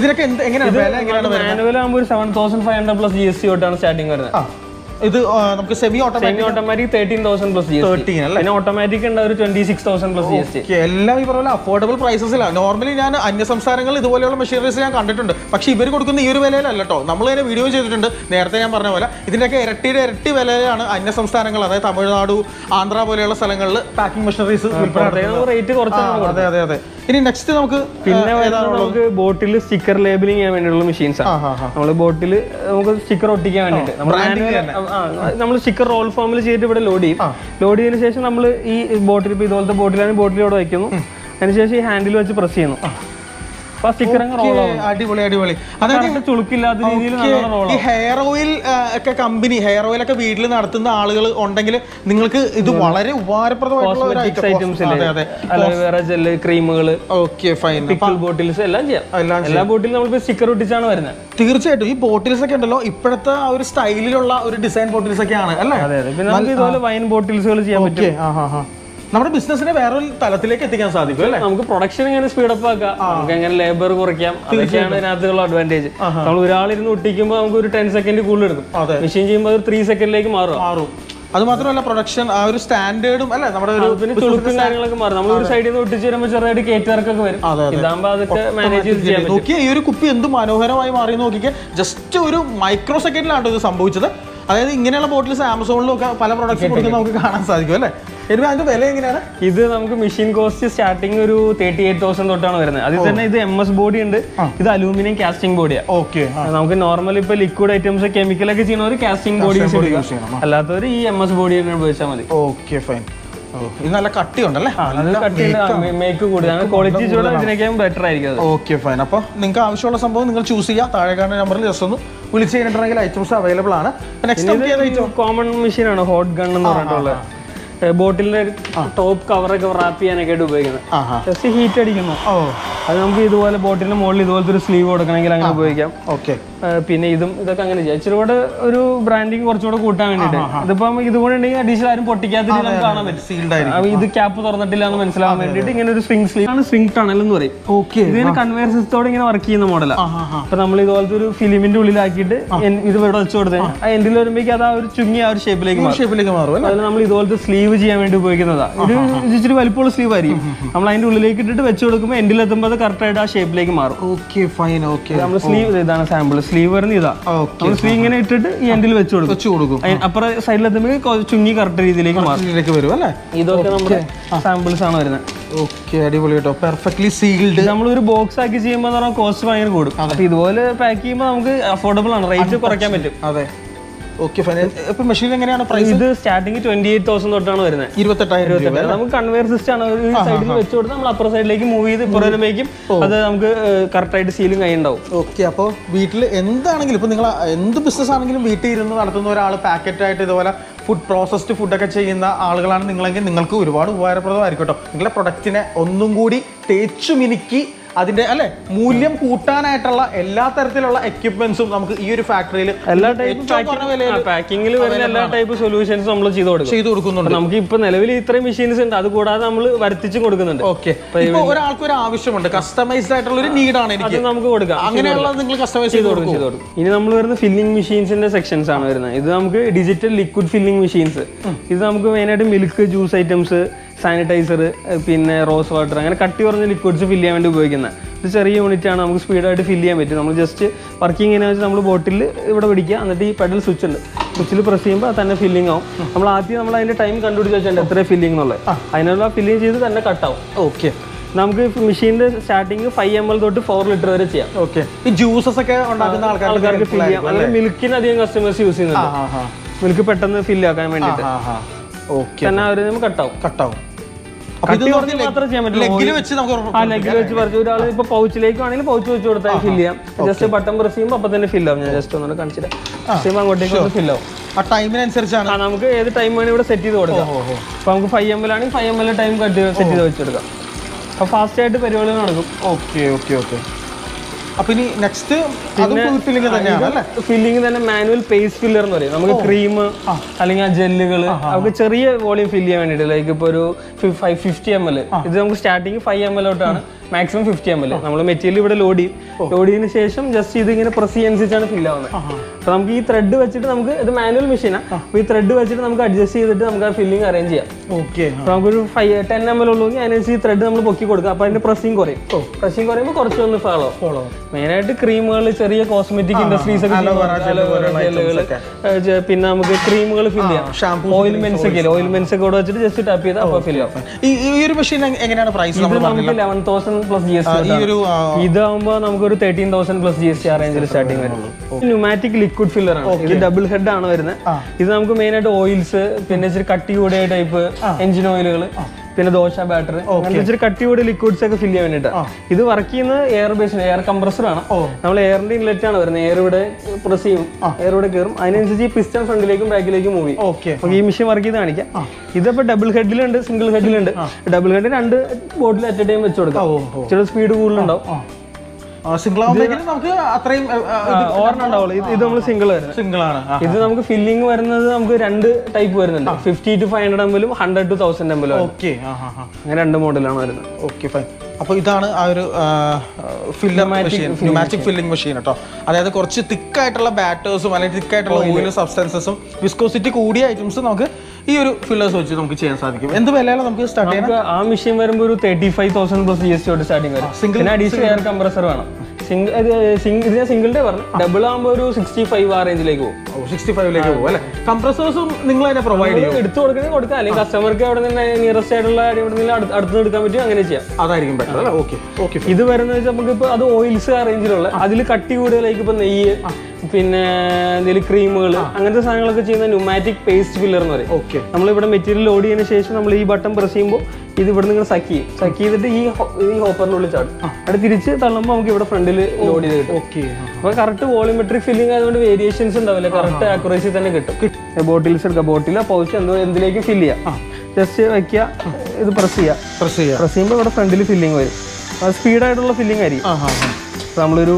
ഇതിനൊക്കെ എങ്ങനെയാണ്? മാനുവൽ ആകുമ്പോൾ ഒരു 7,500 പ്ലസ് GST തൊട്ടാണ് സ്റ്റാർട്ടിംഗ് വരുന്നത്. ഇത് നമുക്ക് സെമി ഓട്ടോമാറ്റിക് 13,000 പ്ലസ് GST. പിന്നെ ഓട്ടോമാറ്റിക് ഉണ്ട് ഒരു 26,000 പ്ലസ് GST. എല്ലാം ഈ പറഞ്ഞ അഫോർഡബിൾ പ്രൈസസിലാണ്. നോർമലി ഞാൻ അന്യ സംസ്ഥാനങ്ങളിൽ ഇതുപോലെയുള്ള മെഷീനറീസ് ഞാൻ കണ്ടിട്ടുണ്ട്. പക്ഷേ ഇവർ കൊടുക്കുന്ന ഈ ഒരു വിലയിലല്ല കേട്ടോ. നമ്മൾ തന്നെ വീഡിയോ ചെയ്തിട്ടുണ്ട്. നേരത്തെ ഞാൻ പറഞ്ഞ പോലെ ഇതിൻ്റെയൊക്കെ ഇരട്ടി വിലയാണ് അന്യ സംസ്ഥാനങ്ങൾ, അതായത് തമിഴ്നാട്, ആന്ധ്ര പോലെയുള്ള സ്ഥലങ്ങളിൽ പാക്കിംഗ് മെഷീനറീസ് റേറ്റ് കുറച്ചാണ്. അതെ. ഇനി നെക്സ്റ്റ് നമുക്ക് പിന്നെ നമുക്ക് ബോട്ടിൽ സ്റ്റിക്കർ ലേബലിംഗ് ചെയ്യാൻ വേണ്ടിയുള്ള മെഷീൻസ് ആണ്. നമ്മൾ ബോട്ടിൽ നമുക്ക് സ്റ്റിക്കർ ഒട്ടിക്കാൻ വേണ്ടിയിട്ട് നമ്മൾ സ്റ്റിക്കർ റോൾ ഫോമിൽ ചെയ്തിട്ട് ഇവിടെ ലോഡ് ചെയ്തതിനു ശേഷം നമ്മൾ ഈ ബോട്ടിൽ, ഇപ്പോൾ ഇതുപോലത്തെ ബോട്ടിലാണ്, ബോട്ടിൽ ഇവിടെ വയ്ക്കുന്നു. അതിനുശേഷം ഈ ഹാൻഡിൽ വെച്ച് പ്രസ് ചെയ്യുന്നു. അപ്പൊ സ്റ്റിക്കർ അടിപൊളി അടിപൊളി. അതായത് ചുളുക്കില്ലാത്ത രീതിയിൽ ഈ ഹെയർ ഓയിൽ ഒക്കെ കമ്പനി, ഹെയർ ഓയിൽ ഒക്കെ വീട്ടിൽ നടത്തുന്ന ആളുകൾ ഉണ്ടെങ്കിൽ നിങ്ങൾക്ക് ഇത് വളരെ ഉപകാരപ്രദമായിട്ടുള്ള ഐറ്റംസ് അലോവേറ ജെല്ല്, ക്രീമുകൾ, ഓക്കെ ഫൈൻ, പിക്കിൾ ബോട്ടിൽസ് എല്ലാം ചെയ്യാം. എല്ലാ ബോട്ടിലും നമ്മൾ സ്റ്റിക്കർ ഒട്ടിച്ചാണ് വരുന്നത്. തീർച്ചയായിട്ടും ഈ ബോട്ടിൽസ് ഒക്കെ ഉണ്ടല്ലോ ഇപ്പോഴത്തെ ആ ഒരു സ്റ്റൈലിലുള്ള ഒരു ഡിസൈൻ ബോട്ടിൽസ് ഒക്കെയാണ് അല്ലേ? അതെ അതെ. പിന്നെ നമുക്ക് ഇതുപോലെ വൈൻ ബോട്ടിൽസുകൾ ചെയ്യാൻ പറ്റും. നമ്മുടെ ബിസിനസിനെ വേറൊരു തലത്തിലേക്ക് എത്തിക്കാൻ സാധിക്കും അല്ലേ? നമുക്ക് പ്രൊഡക്ഷൻ എങ്ങനെ സ്പീഡപ്പ് ആക്കാം, നമുക്ക് എങ്ങനെ ലേബർ കുറയ്ക്കാം, അതൊക്കെയാണ് ഇതിനകത്തുള്ള അഡ്വാൻറ്റേജ്. നമ്മൾ ഒരാളിരുന്ന് ഒട്ടിക്കുമ്പോൾ നമുക്ക് ഒരു 10 സെക്കൻഡ് കൂടുതൽ എടുക്കും. മെഷീൻ ചെയ്യുമ്പോൾ ഒരു 3 സെക്കൻഡിലേക്ക് മാറും. അത് മാത്രമല്ല പ്രൊഡക്ഷൻ ആ ഒരു സ്റ്റാൻഡേർഡും അല്ലേ നമ്മുടെ പിന്നെ ചുളുക്കും കാര്യങ്ങളൊക്കെ മാറും. നമ്മൾ ഒരു സൈഡിൽ നിന്ന് ഒട്ടിച്ച് വരുമ്പോൾ ചെറുതായിട്ട് കേറ്റുകാർക്കൊക്കെ വരും. ഇതാകുമ്പോൾ അതൊക്കെ മാനേജ് ചെയ്ത് ചെയ്യാൻ പറ്റും. നോക്കിയാൽ ഈ ഒരു കുപ്പി എന്ത് മനോഹരമായി മാറി നോക്കിക്കേ. ജസ്റ്റ് ഒരു മൈക്രോ സെക്കൻഡിലാണ് ഇത് സംഭവിച്ചത്. അതായത് ഇങ്ങനെയുള്ള ബോട്ടിൽസ് ആമസോണിലും ഒക്കെ പല പ്രൊഡക്ട്സ് കൊടുക്കുന്നത് നമുക്ക് കാണാൻ സാധിക്കും അല്ലേ? അതിന്റെ വില എങ്ങനെയാണ്? ഇത് നമുക്ക് മെഷീൻ കോസ്റ്റ് സ്റ്റാർട്ടിങ് ഒരു 38,000 തൊട്ടാണ് വരുന്നത്. അതിൽ തന്നെ ഇത് MS ബോഡി ഉണ്ട്, ഇത് അലൂമിനിയം കാസ്റ്റിംഗ് ബോഡിയാണ്. ഓക്കെ, നമുക്ക് നോർമൽ ഇപ്പൊ ലിക്വിഡ് ഐറ്റംസ് കെമിക്കലൊക്കെ ചെയ്യുന്നവർ കാസ്റ്റിംഗ് ബോഡി യൂസ് ചെയ്യണം, അല്ലാത്തവർ ഈ MS ബോഡി തന്നെ ഉപയോഗിച്ചാൽ മതി. Okay fine. ഇത് നല്ല കട്ടിയുണ്ടല്ലേ? മേക്ക് കൂടുതലാണ്, ക്വാളിറ്റി ഇതിനേക്കാളും ബെറ്റർ ആയിരിക്കും. Okay fine. അപ്പോൾ നിങ്ങൾക്ക് ആവശ്യമുള്ള സംഭവം നിങ്ങൾ ചൂസ് ചെയ്യുക. താഴെ കാണുന്ന നമ്പറിൽ ജസ്റ്റ് ഒന്ന് വിളിച്ച് കഴിഞ്ഞിട്ടുണ്ടെങ്കിൽ ഐറ്റംസ് അവൈലബിൾ ആണ്. നെക്സ്റ്റ് കോമൺ മെഷീനാണ് ഹോട്ട് ഗൺ എന്ന് പറഞ്ഞിട്ടുള്ളത്. ബോട്ടിലിന്റെ ടോപ്പ് കവറൊക്കെ റാപ്പ് ചെയ്യാനൊക്കെ ആയിട്ട് ഉപയോഗിക്കുന്നത്. ജസ്റ്റ് ഹീറ്റ് അടിക്കുന്നു. അത് നമുക്ക് ഇതുപോലെ ബോട്ടിലിന്റെ മുകളിൽ ഇതുപോലത്തെ ഒരു സ്ലീവ് കൊടുക്കണമെങ്കിൽ അങ്ങനെ ഉപയോഗിക്കാം. ഓക്കെ. പിന്നെ ഇതൊക്കെ അങ്ങനെ ചെയ്യാം. ഇച്ചിരി കൂടെ ഒരു ബ്രാൻഡിങ് കുറച്ചുകൂടെ കൂട്ടാൻ വേണ്ടിയിട്ട്. ഇതിപ്പം ഇതുകൂടെ ഉണ്ടെങ്കിൽ അഡീഷണൽ ആരും പൊട്ടിക്കാത്ത രീതിയിൽ നമുക്ക് കാണാൻ പറ്റും. ഇത് ക്യാപ്പ് തുറന്നിട്ടില്ല എന്ന് മനസ്സിലാവാൻ വേണ്ടിയിട്ട് ഇങ്ങനെ ഒരു സ്വിംഗ് സ്ലീവ് ആണ്, സ്വിംഗ് ടണൽ എന്ന് പറയും. ഓക്കെ. ഇതിന് കൺവെയർ സിസ്റ്റത്തോടെ ഇങ്ങനെ വർക്ക് ചെയ്യുന്ന മോഡലാണ്. അപ്പൊ നമ്മൾ ഇതുപോലത്തെ ഒരു ഫിലിമിന്റെ ഉള്ളിലാക്കിയിട്ട് ഇത് ഇവിടെ വെച്ച് കൊടുത്തേ ആ എൻഡിൽ വരുമ്പോഴേക്കും അത് ആ ഒരു ചുങ്ങി ആ ഒരു ഷേപ്പിലേക്ക് മാറും. അതിന് നമ്മൾ ഇതുപോലത്തെ സ്ലീവ് ചെയ്യാൻ വേണ്ടി ഉപയോഗിക്കുന്നതാണ്. ഇത് ഇച്ചിരി വലിപ്പമുള്ള സ്ലീവ് ആയിരിക്കും. നമ്മൾ അതിന്റെ ഉള്ളിലേക്ക് ഇട്ടിട്ട് വെച്ച് കൊടുക്കുമ്പോൾ എൻഡിൽ എത്തുമ്പോൾ അത് കറക്റ്റ് ആയിട്ട് ആ ഷേപ്പിലേക്ക് മാറും. Okay fine. ഓക്കെ. നമ്മൾ സ്ലീവ് ഇതാണ് സാമ്പിൾ. സ്ലീവ് വരുന്ന ഇതാ. നമ്മൾ സ്ലീവ് ഇങ്ങനെ ഇട്ടിട്ട് ഈ എൻഡിൽ വെച്ച് കൊടുക്കും. അപ്പുറം സൈഡിലെത്തുമ്പോൾ ചുങ്ങി കറക്റ്റ് രീതിയിലേക്ക് വരും അല്ലേ? ഇതൊക്കെ നമ്മുടെ സാമ്പിൾസ് ആണ് വരുന്നത്. ഓക്കെ, അടിപൊളി കേട്ടോ. Perfectly sealed. നമ്മൾ ഒരു ബോക്സ് ആക്കി ചെയ്യുമ്പോൾ കോസ്റ്റ് ഭയങ്കര കൂടും. അപ്പൊ ഇതുപോലെ പാക്ക് ചെയ്യുമ്പോൾ നമുക്ക് അഫോർഡബിൾ ആണ്, റേറ്റ് കുറയ്ക്കാൻ പറ്റും. അതെ. Okay fine. ഇപ്പൊ മെഷീൻ എങ്ങനെയാണ് പ്രൈസ്? ഇത് സ്റ്റാർട്ടിങ് 28,000 തൊട്ടാണ് വരുന്നത്. 28,000. നമുക്ക് കൺവെയർ സിസ്റ്റം ആണ്. ഒരു സൈഡിൽ വെച്ച് കൊടുത്ത് നമ്മൾ അപ്പുറ സൈഡിലേക്ക് മൂവ് ചെയ്ത് പുറമേക്കും അത് നമുക്ക് കറക്റ്റ് ആയിട്ട് സീലിംഗ് ആയി ഉണ്ടാവും. ഓക്കെ. അപ്പോൾ വീട്ടിൽ എന്താണെങ്കിലും ഇപ്പൊ നിങ്ങൾ എന്ത് ബിസിനസ് ആണെങ്കിലും വീട്ടിൽ ഇരുന്ന് നടത്തുന്ന ഒരാൾ പാക്കറ്റ് ആയിട്ട് ഇതുപോലെ പ്രോസസ്ഡ് ഫുഡൊക്കെ ചെയ്യുന്ന ആളുകളാണ് നിങ്ങളെങ്കിൽ നിങ്ങൾക്ക് ഒരുപാട് ഉപകാരപ്രദമായിരിക്കും കേട്ടോ. നിങ്ങളുടെ പ്രൊഡക്റ്റിനെ ഒന്നും കൂടി തേച്ചു മിനുക്കി അതിന്റെ അല്ലെ മൂല്യം കൂട്ടാനായിട്ടുള്ള എല്ലാ തരത്തിലുള്ള എക്യുപ്മെന്റ്സും നമുക്ക് ഈ ഒരു ഫാക്ടറിയിൽ എല്ലാ പാക്കിംഗിൽ വരുന്ന എല്ലാ ടൈപ്പ് സൊല്യൂഷൻസ് നമ്മൾ ചെയ്തു കൊടുക്കുന്നുണ്ട്. നമുക്ക് ഇപ്പൊ നിലവിൽ ഇത്രയും മെഷീൻസ് ഉണ്ട്, അത് കൂടാതെ നമ്മൾ വരുത്തിച്ചും കൊടുക്കുന്നുണ്ട്. ഓക്കെ. ഇപ്പൊ ഒരാൾക്ക് ഒരു ആവശ്യമുണ്ട്, കസ്റ്റമൈസ്ഡ് ആയിട്ടുള്ള ഒരു നീഡാണ് എനിക്ക്, നമുക്ക് കൊടുക്കാം. അങ്ങനെയുള്ളത് നിങ്ങൾ കസ്റ്റമൈസ് ചെയ്ത് കൊടുക്കും. ഇനി നമ്മൾ വരുന്ന ഫില്ലിംഗ് മെഷീൻസിന്റെ സെക്ഷൻസ് ആണ് വരുന്നത്. ഇത് നമുക്ക് ഡിജിറ്റൽ ലിക്വിഡ് ഫില്ലിംഗ് മെഷീൻസ്. ഇത് നമുക്ക് മെയിനായിട്ട് മിൽക്ക്, ജ്യൂസ് ഐറ്റംസ്, സാനിറ്റൈസർ, പിന്നെ റോസ് വാട്ടർ, അങ്ങനെ കട്ടി കുറഞ്ഞ ലിക്വിഡ്സ് ഫില്ല് ചെയ്യാൻ വേണ്ടി ഉപയോഗിക്കുന്നത്. ഇത് ചെറിയ യൂണിറ്റ് ആണ്, നമുക്ക് സ്പീഡായിട്ട് ഫില്ല് ചെയ്യാൻ പറ്റും. നമ്മൾ ജസ്റ്റ് വർക്കിംഗ് എങ്ങനെയാണെന്ന് വെച്ചാൽ നമ്മൾ ബോട്ടിൽ ഇവിടെ പിടിക്കുക, എന്നിട്ട് ഈ പെഡൽ സ്വിച്ച് ഉണ്ട്, സ്വിച്ചിൽ പ്രസ് ചെയ്യുമ്പോൾ തന്നെ ഫില്ലിംഗ് ആവും. നമ്മൾ ആദ്യം നമ്മൾ അതിന്റെ ടൈം കണ്ടുപിടിച്ച് വെച്ചാൽ എത്ര ഫില്ലിംഗ് എന്നുള്ളത്, അതിനുള്ള ഫില്ലിംഗ് ചെയ്ത് തന്നെ കട്ടാവും. ഓക്കെ. നമുക്ക് മെഷീന്റെ സ്റ്റാർട്ടിങ് 5 ml തൊട്ട് 4 ലിറ്റർ വരെ ചെയ്യാം. ഓക്കെ. ഈ ജ്യൂസസ് ഒക്കെ ഉണ്ടാക്കുന്ന ആൾക്കാർക്ക് ഫില്ല് ചെയ്യാം. അങ്ങനെ മിൽക്കിന് അധികം കസ്റ്റമേഴ്സ് യൂസ് ചെയ്യുന്നുണ്ട്. മിൽക്ക് പെട്ടെന്ന് ഫില്ല് ആക്കാൻ വേണ്ടിയിട്ട് തന്നെ അവർ കട്ടാവും. മാത്രമേ ചെയ്യാൻ പറ്റുള്ളൂ. ലെഗിൽ വെച്ച് പറിച്ച് ഒരാൾ ഇപ്പൊ പൗച്ചിലേക്ക് ആണെങ്കിൽ പൗച്ച് വെച്ച് കൊടുത്താൽ ഫില്ല് ചെയ്യാം. ജസ്റ്റ് ബട്ടൺ പ്രസ് ചെയ്യുമ്പോൾ അപ്പൊ തന്നെ ഫില്ല് ആവും. ഞാൻ ജസ്റ്റ് ഒന്നുകൂടെ കാണിച്ചിട്ട് അങ്ങോട്ടേക്ക് ഫില്ല് ആവും. ആ ടൈമിനനുസരിച്ചാണ് നമുക്ക് ഏത് ടൈം വേണം ഇവിടെ സെറ്റ് ചെയ്ത് കൊടുക്കാം. അപ്പൊ നമുക്ക് 5 ml ആണെങ്കിൽ 5 ml ടൈം സെറ്റ് ചെയ്ത് വെച്ചെടുക്കാം. അപ്പൊ ഫാസ്റ്റ് ആയിട്ട് പരിപാടികൾ നടക്കും. Okay okay okay. അപ്പൊ ഇനി നെക്സ്റ്റ് ഫില്ലിംഗ് തന്നെ മാനുവൽ പേസ്റ്റ് ഫില്ലർ എന്ന് പറയും. നമുക്ക് ക്രീം അല്ലെങ്കിൽ ആ ജെല്ലുകൾ നമുക്ക് ചെറിയ വോളിയം ഫില്ല് ചെയ്യാൻ വേണ്ടിയിട്ട്, ലൈക്ക് ഇപ്പൊ ഒരു 50 ml. ഇത് നമുക്ക് സ്റ്റാർട്ടിങ് 5 ml തൊട്ടാണ്, മാക്സിമം 50 ml. നമ്മൾ മെറ്റീരിയൽ ഇവിടെ ലോഡ് ചെയ്തതിന് ശേഷം ജസ്റ്റ് ഇത് ഇങ്ങനെ പ്രസ് ചെയ്യാനുസരിച്ചാണ് ഫില്ല് ആവുന്നത്. അപ്പൊ നമുക്ക് ഈ ത്രെഡ് വെച്ചിട്ട് നമുക്ക് ഇത് മാനുവൽ മെഷീനാണ്. അപ്പൊ ഈ ത്രെഡ് വെച്ചിട്ട് നമുക്ക് അഡ്ജസ്റ്റ് ചെയ്തിട്ട് നമുക്ക് ആ ഫില്ലിംഗ് അറേഞ്ച് ചെയ്യാം. ഓക്കെ. നമുക്കൊരു 10 ml ഉള്ളൂ, അതിനനുസരിച്ച് ഈ ത്രെഡ് നമ്മൾ പൊക്കി കൊടുക്കുക. അപ്പൊ അതിന്റെ പ്രസ്സിങ് കുറയും. പ്രസ്സിങ് കുറയുമ്പോൾ കുറച്ചൊന്ന് ഫോളോ. മെയിനായിട്ട് ക്രീമുകൾ, ചെറിയ കോസ്മെറ്റിക് ഇൻഡസ്ട്രീസ് ഒക്കെ, പിന്നെ നമുക്ക് ക്രീമുകൾ ഫില്ല് ചെയ്യാം. ഓയിൽമെന്റ്സ് ഒക്കെ കൂടെ വെച്ചിട്ട് ജസ്റ്റ് ടാപ്പ് ചെയ്താൽ അപ്പോൾ ഫില്ല് ആവും. ഈ ഒരു മെഷീൻ എങ്ങനെയാണ് പ്രൈസ്? ഇത് നമുക്ക് 11,000 പ്ലസ് GST. ഇതാകുമ്പോൾ നമുക്കൊരു 13,000 പ്ലസ് GST ആ റേഞ്ചിൽ സ്റ്റാർട്ടിങ് വരും. ന്യൂമാറ്റിക് ലിക്വിഡ് ഫില്ലർ ആണ്. ഇത് ഡബിൾ ഹെഡ് ആണ് വരുന്നത്. ഇത് നമുക്ക് മെയിൻ ആയിട്ട് ഓയിൽസ്, പിന്നെ ഇച്ചിരി കട്ടി കൂടിയ ടൈപ്പ് എഞ്ചിൻ ഓയിലുകൾ, പിന്നെ ദോശ ബാറ്റർ അങ്ങനത്തെ ഇച്ചിരി കട്ടിയോട് ലിക്വിഡ്സ് ഒക്കെ ഫില്ല് ചെയ്യാൻ വേണ്ടിയിട്ടാണ്. ഇത് വർക്ക് ചെയ്യുന്നത് എയർ ബേസ് എയർ കംപ്രസർ ആണ്. നമ്മൾ എയറിന്റെ ഇൻലെറ്റ് ആണ് വരുന്നത്. എയർ ഇവിടെ പ്രസ് ചെയ്യും, എയർ ഇവിടെ കയറും, അതിനനുസരിച്ച് ഈ പിസ്റ്റൺ ഫ്രണ്ടിലേക്കും ബാക്കിലേക്കും മൂവ് ചെയ്യും. അപ്പൊ ഈ മെഷീൻ വർക്ക് ചെയ്ത് കാണിക്കാം. ഇതിപ്പോ ഡബിൾ ഹെഡിലുണ്ട്, സിംഗിൾ ഹെഡിലുണ്ട്. Double head 2 bottle at a time വെച്ച് കൊടുക്കാം. ഇച്ചിരി സ്പീഡ് കൂടുതലുണ്ടാവും. സിംഗിൾ ആകുമ്പോഴേക്കും നമുക്ക് അത്രയും ഓർമ്മ. ഇത് നമ്മൾ സിംഗിൾ വരുന്നത്. സിംഗിൾ ആണ്. ഇത് നമുക്ക് ഫില്ലിംഗ് വരുന്നത് നമുക്ക് 2 ടൈപ്പ് വരുന്നുണ്ട്. 50 to 500 ml 100 to 1000 ml. Okay, അങ്ങനെ 2 മോഡലാണ് വരുന്നത്. Okay fine. അപ്പോൾ ഇതാണ് ആ ഒരു filler machine, pneumatic filling machine കേട്ടോ. അതായത് കുറച്ച് തിക്കായിട്ടുള്ള ബാറ്റേഴ്സും അല്ലെങ്കിൽ തിക്കായിട്ടുള്ള ഓയിൽ സബ്സ്റ്റൻസസും വിസ്കോസിറ്റി കൂടിയ ഐറ്റംസ് നമുക്ക് ഈ ഒരു ഫില്ലേഴ്സ് വെച്ച് നമുക്ക് ചെയ്യാൻ സാധിക്കും. എന്ത് വിലയാണ് നമുക്ക് സ്റ്റാർട്ട് ചെയ്യാൻ? ആ മെഷീൻ വരുമ്പോൾ ഒരു 35,000 പ്ലസ് GST യോട് സ്റ്റാർട്ടിംഗ് വരും. പിന്നെ അഡീഷണൽ എയർ കംപ്രസർ വേണം. സിംഗിളിന്റെ പറഞ്ഞു, ഡബിൾ ആകുമ്പോൾ ഒരു 65 ആ റേഞ്ചിലേക്ക് പോകും. 65ലേക്ക് പോകും അല്ലേ? കംപ്രസേഴ്സും നിങ്ങൾ തന്നെ പ്രൊവൈഡ് ചെയ്യും? എടുത്തു കൊടുക്കണമെങ്കിൽ കൊടുക്കാം, അല്ലെങ്കിൽ കസ്റ്റമർക്ക് അവിടെ നിന്ന് നിയറസ്റ്റ് ആയിട്ടുള്ള അടുത്ത് എടുക്കാൻ പറ്റും, അങ്ങനെ ചെയ്യാം. അതായിരിക്കും ബെറ്റർ അല്ലേ? Okay okay. ഇത് വരുന്നത് വെച്ചാൽ നമുക്ക് ഇപ്പൊ അത് ഓയിൽസ് ആ റേഞ്ചിലുള്ള അതിൽ കട്ടി കൂടുതലേക്ക് ഇപ്പൊ നെയ്യ്, പിന്നെ എന്തെങ്കിലും ക്രീമുകൾ, അങ്ങനത്തെ സാധനങ്ങളൊക്കെ ചെയ്യുന്ന ന്യൂമാറ്റിക് പേസ്റ്റ് ഫില്ലർ എന്ന് പറയും. ഓക്കെ. നമ്മളിവിടെ മെറ്റീരിയൽ ലോഡ് ചെയ്യുന്ന ശേഷം നമ്മൾ ഈ ബട്ടൺ പ്രസ് ചെയ്യുമ്പോൾ ഇത് ഇവിടെ നിങ്ങൾ സക്ക് ചെയ്തിട്ട് ഈ ഹോപ്പറിനുള്ളിൽ ചാടും. അവിടെ തിരിച്ച് തള്ളുമ്പോൾ നമുക്ക് ഇവിടെ ഫ്രണ്ടിൽ ലോഡ് ചെയ്ത് കിട്ടും. ഓക്കെ. അപ്പൊ കറക്റ്റ് വോളിമെട്രിക് ഫില്ലിംഗ് ആയതുകൊണ്ട് വേരിയേഷൻസ് ഉണ്ടാവില്ല, കറക്റ്റ് ആക്യുറസി തന്നെ കിട്ടും. ബോട്ടിൽസ് എടുക്കുക, ബോട്ടിലോ പൗച്ച് എന്തിലേക്ക് ഫില്ല് ചെയ്യാം. ജസ്റ്റ് വെക്കുക, ഇത് പ്രസ് ചെയ്യുമ്പോൾ ഇവിടെ ഫ്രണ്ടിൽ ഫില്ലിംഗ് വരും. അത് സ്പീഡായിട്ടുള്ള ഫില്ലിംഗ് ആയിരിക്കും. നമ്മളൊരു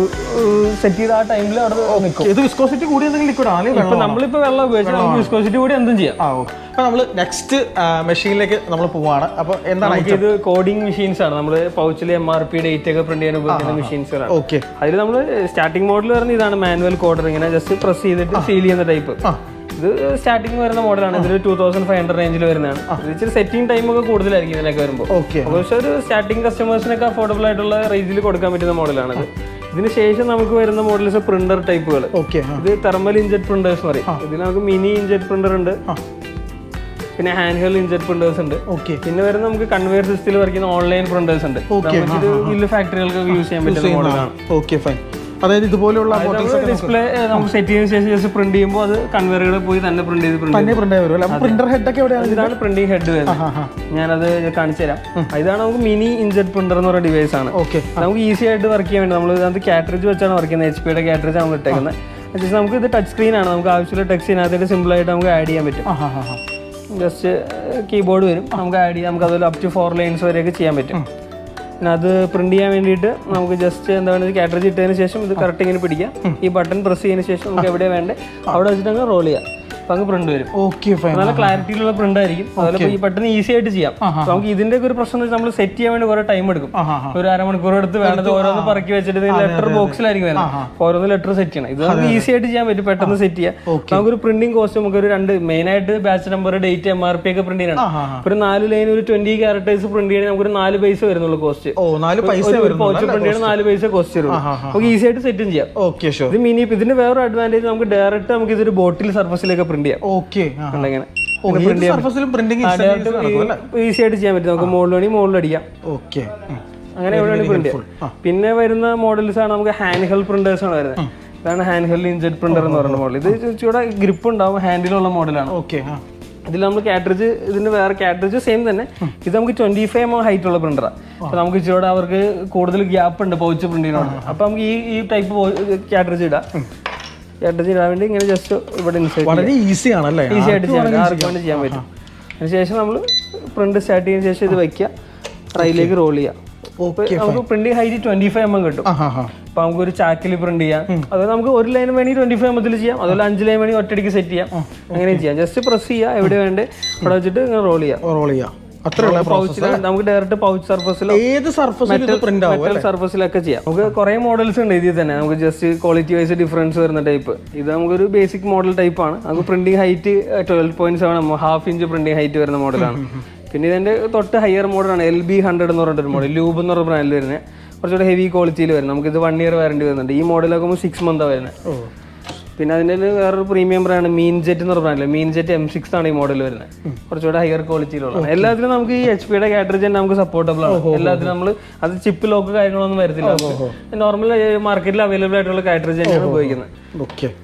സെറ്റ് ചെയ്ത ആ ടൈമിൽ അവിടെ നിൽക്കും. ഇത് വിസ്കോസിറ്റി കൂടി എന്തെങ്കിലും ലിക്വിഡ് ആണ്? ഇപ്പൊ നമ്മളിപ്പോ വെള്ളം ഉപയോഗിച്ചാൽ നമുക്ക് വിസ്കോസിറ്റി കൂടി എന്തും ചെയ്യാം. അപ്പൊ നമ്മൾ നെക്സ്റ്റ് മെഷീനിലേക്ക് നമ്മൾ പോവാണ്. അപ്പൊ എന്താണ് ഇത് കോഡിംഗ് മെഷീൻസ് ആണ്. നമ്മൾ പൗച്ചിൽ MRP ഡേറ്റ് ഒക്കെ പ്രിന്റ് ചെയ്യാൻ ഉപയോഗിക്കുന്ന മെഷീൻസുകളാണ്. ഓക്കെ. അതിൽ നമ്മൾ സ്റ്റാർട്ടിംഗ് മോഡൽ വരുന്നത് ഇതാണ്, മാനുവൽ കോഡർ. ഇങ്ങനെ ജസ്റ്റ് പ്രസ് ചെയ്തിട്ട് സീൽ ചെയ്യുന്ന ടൈപ്പ്. ഇത് സ്റ്റാർട്ടിംഗ് വരുന്ന മോഡലാണ്. ഇതൊരു 2500 റേഞ്ചിൽ വരുന്നതാണ്. ഇച്ചിരി സെറ്റിംഗ് ടൈം ഒക്കെ കൂടുതലായിരിക്കും ഇതിനൊക്കെ വരുമ്പോൾ. പക്ഷെ ഒരു സ്റ്റാർട്ടിംഗ് കസ്റ്റമേഴ്സിനൊക്കെ അഫോർഡബിൾ ആയിട്ടുള്ള റേഞ്ചിൽ കൊടുക്കാൻ പറ്റുന്ന മോഡലാണ്. ഇതിന് ശേഷം നമുക്ക് വരുന്ന മോഡൽസ് പ്രിന്റർ ടൈപ്പുകൾ. ഇത് തെർമൽ ഇൻജെറ്റ് പ്രിന്റേഴ്സ് പറയും. ഇതിൽ നമുക്ക് മിനി ഇൻജെറ്റ് പ്രിന്റർ ഉണ്ട്, പിന്നെ ഹാൻഡ് ഹെൽഡ് ഇൻജെറ്റ് പ്രിന്റേഴ്സ് ഉണ്ട്. പിന്നെ വരുന്ന നമുക്ക് കൺവെയർ സിസ്റ്റത്തിൽ വർക്ക് ചെയ്യുന്ന ഓൺലൈൻ പ്രിന്റേഴ്സ് ഉണ്ട്. ഇത് ഫാക്ടറികൾക്ക് യൂസ് ചെയ്യാൻ പറ്റുന്ന മോഡലാണ്. Okay fine. അതായത് ഇതുപോലെയുള്ള ഡിസ്പ്ലേ നമുക്ക് സെറ്റ് ചെയ്തതിനു ശേഷം ജസ്റ്റ് പ്രിന്റ് ചെയ്യുമ്പോൾ അത് കൺവെയറുകളിൽ പോയി തന്നെ പ്രിന്റ് ചെയ്ത് പ്രിന്റർ ഹെഡ് ഒക്കെ എവിടെയാണ്? ഇതാണ് പ്രിന്റിംഗ് ഹെഡ് വരുന്നത്. ഞാനത് കാണിച്ചു തരാം. ഇതാണ് നമുക്ക് മിനി ഇൻജെറ്റ് പ്രിന്റർ എന്ന് പറയുന്ന ഡിവൈസ് ആണ്. നമുക്ക് ഈസി ആയിട്ട് വർക്ക് ചെയ്യാൻ വേണ്ടി നമ്മൾ അത് കാറ്ററിജ് വെച്ചാണ് വർക്ക് ചെയ്യുന്നത്. HP യുടെ കാറ്ററിജ് നമ്മൾ ഇട്ടേക്കുന്നത്. നമുക്ക് ഇത് ടച്ച് സ്ക്രീൻ ആണ്. നമുക്ക് ആവശ്യമുള്ള ടെക്സ്റ്റ് ഇതിനകത്തേക്ക് സിമ്പിൾ ആയിട്ട് നമുക്ക് ആഡ് ചെയ്യാൻ പറ്റും. ജസ്റ്റ് കീബോർഡ് വരും, നമുക്ക് ആഡ് ചെയ്യാം. നമുക്ക് അതിൽ അപ് ടു 4 ലൈൻസ് വരെയൊക്കെ ചെയ്യാൻ പറ്റും. പിന്നെ അത് പ്രിന്റ് ചെയ്യാൻ വേണ്ടിയിട്ട് നമുക്ക് ജസ്റ്റ് എന്താണ് കാറ്ററിജ് ഇട്ടതിന് ശേഷം ഇത് കറക്റ്റ് ഇങ്ങനെ പിടിക്കാം. ഈ ബട്ടൺ പ്രസ് ചെയ്തതിന് ശേഷം നമുക്ക് എവിടെയാണ് വേണ്ടത് അവിടെ വെച്ചിട്ട് അങ്ങ് റോൾ ചെയ്യാം. അപ്പൊ അങ്ങ് പ്രിന്റ് വരും. നല്ല ക്ലാരിറ്റിയിലുള്ള പ്രിന്റ് ആയിരിക്കും. അതുപോലെ ഈ ബട്ടൺ ഈസി ആയിട്ട് ചെയ്യാം. നമുക്ക് ഇതിന്റെ ഒരു പ്രശ്നം നമ്മൾ സെറ്റ് ചെയ്യാൻ വേണ്ടി കുറെ ടൈം എടുക്കും. ഒരു അരമണിക്കൂർ എടുത്ത് വേണ്ടത് ഓരോന്ന് പറക്കി വെച്ചിട്ട് ലെറ്റർ ബോക്സിലായിരിക്കും വരുന്നത്. ഓരോന്ന് ലെറ്റർ സെറ്റ് ചെയ്യണം. ഇത് നമുക്ക് ഈസി ആയിട്ട് ചെയ്യാൻ പറ്റും, പെട്ടെന്ന് സെറ്റ് ചെയ്യാം. നമുക്കൊരു പ്രിന്റിംഗ് കോസ്റ്റ് നമുക്ക് ഒരു 2 മെയിൻ ആയിട്ട് ബാച്ച് നമ്പർ, ഡേറ്റ്, MRP ഒക്കെ പ്രിന്റ് ചെയ്യണം. ഒരു 4 ലൈൻ ഒരു 20 ക്യാരക്ടേഴ്സ് പ്രിന്റ് ചെയ്യണമെങ്കിൽ നമുക്ക് ഒരു 4 പൈസ വരുന്നുള്ളൂ കോസ്റ്റ്. പൗച്ച് പ്രിന്റ് ചെയ്യണം 4 പൈസ കോസ്റ്റ് വരും. നമുക്ക് ഈസി ആയിട്ട് സെറ്റും ചെയ്യാം. ഇത് മിനി. ഇതിന്റെ വേറെ അഡ്വാൻറ്റേജ് നമുക്ക് ഡയറക്റ്റ് നമുക്ക് ഇതൊരു ബോട്ടിൽ സർഫസിലേക്ക് പ്രിന്റ് ചെയ്യാം. ഈസി ആയിട്ട് ചെയ്യാൻ പറ്റും. നമുക്ക് മുകളിൽ അടിക്കാം. അങ്ങനെ പ്രിന്റ് ചെയ്യാം. പിന്നെ വരുന്ന മോഡൽസ് ആണ് നമുക്ക് ഹാൻഡ് ഹെൽഡ് പ്രിന്റേഴ്സ് ആണ് വരുന്നത്. ഇതാണ് ഹാൻഡ് ഹെൽഡ് ഇൻജെറ്റ് പ്രിന്റർ എന്ന് പറയുന്ന മോഡൽ. ഇത് ഇച്ചിരി ഗ്രിപ്പ് ഉണ്ടാവും, ഹാൻഡിലുള്ള മോഡലാണ്. ഇതിൽ നമ്മൾ കാറ്ററിജ്, ഇതിന്റെ വേറെ കാറ്ററിജ് സെയിം തന്നെ. ഇത് നമുക്ക് 25 mm ഹൈറ്റ് ഉള്ള പ്രിന്ററാണ്. അപ്പൊ നമുക്ക് ഇച്ചിരി അവർക്ക് കൂടുതൽ ഗ്യാപ്പ് ഉണ്ട് പൗച്ച് പ്രിന്റിനോട്. അപ്പൊ നമുക്ക് ഈ ടൈപ്പ് കാറ്ററിജ് ഇടാം. കാറ്ററിജ് ഇടാൻ വേണ്ടി ഇങ്ങനെ ജസ്റ്റ് ഇവിടെ വളരെ ഈസി ആണല്ലേ, ഈസി ആയിട്ട് ചെയ്യാൻ പറ്റും. അതിനുശേഷം നമ്മൾ പ്രിന്റ് സ്റ്റാർട്ട് ചെയ്തതിനു ശേഷം ഇത് വെക്കുക, റൈലിലേക്ക് റോൾ ചെയ്യാം. നമുക്ക് പ്രിന്റിംഗ് ഹൈറ്റ് 25 mm കിട്ടും. അപ്പൊ നമുക്ക് ഒരു ചാക്കിൽ പ്രിന്റ് ചെയ്യാം. അതുപോലെ നമുക്ക് ഒരു ലൈൻ വേണമെങ്കിൽ 25 mm ചെയ്യാം. അതുപോലെ 5 ലൈൻ വേണമെങ്കിൽ ഒറ്റയടിക്ക് സെറ്റ് ചെയ്യാം. അങ്ങനെ ചെയ്യാം. ജസ്റ്റ് പ്രസ് ചെയ്യുക, എവിടെ വേണ്ടേ അവിടെ വെച്ചിട്ട് ഇങ്ങനെ റോൾ ചെയ്യാം. നമുക്ക് ഡയറക്റ്റ് പൗച്ച് സർഫസിലോ ഏത് സർഫസിലൊക്കെ ചെയ്യാം. നമുക്ക് കുറെ മോഡൽസ് ഉണ്ട് ഇതിൽ തന്നെ. നമുക്ക് ജസ്റ്റ് ക്വാളിറ്റി വൈസ് ഡിഫറൻസ് വരുന്ന ടൈപ്പ്. ഇത് നമുക്കൊരു ബേസിക് മോഡൽ ടൈപ്പ് ആണ്. നമുക്ക് printing height 12.7 mm, ½ inch printing height വരുന്ന മോഡലാണ്. പിന്നെ ഇതിന്റെ തൊട്ട് ഹയർ മോഡലാണ് LB100 എന്ന് പറഞ്ഞൊരു മോഡൽ. ലൂബ് എന്ന് പറഞ്ഞ ബ്രാൻഡിൽ വരുന്നത്. കുറച്ചുകൂടെ ഹെവി ക്വാളിറ്റിയിൽ വരുന്നത്. നമുക്ക് ഇത് 1 year വാറണ്ടി വരുന്നുണ്ട്. ഈ മോഡലൊക്കെ 6 months വരുന്നത്. പിന്നെ അതിൻ്റെ വേറൊരു പ്രീമിയം ബ്രാൻഡ് മീൻ ജെറ്റ് എന്ന് പറഞ്ഞില്ല, മീൻ ജെറ്റ് M6 ആണ് ഈ മോഡൽ വരുന്നത്. കുറച്ചുകൂടെ ഹയർ ക്വാളിറ്റിയിലുള്ള. എല്ലാത്തിനും നമുക്ക് ഈ HP യുടെ കാറ്ററിജ് തന്നെ നമുക്ക് സപ്പോർട്ടബിൾ ആണ്. എല്ലാത്തിനും നമ്മൾ അത് ചിപ്പ് ലോക്ക് കാര്യങ്ങളൊന്നും വരുന്നില്ല. നോർമൽ മാർക്കറ്റിൽ അവൈലബിൾ ആയിട്ടുള്ള കാറ്ററിജ് തന്നെയാണ് ഉപയോഗിക്കുന്നത്.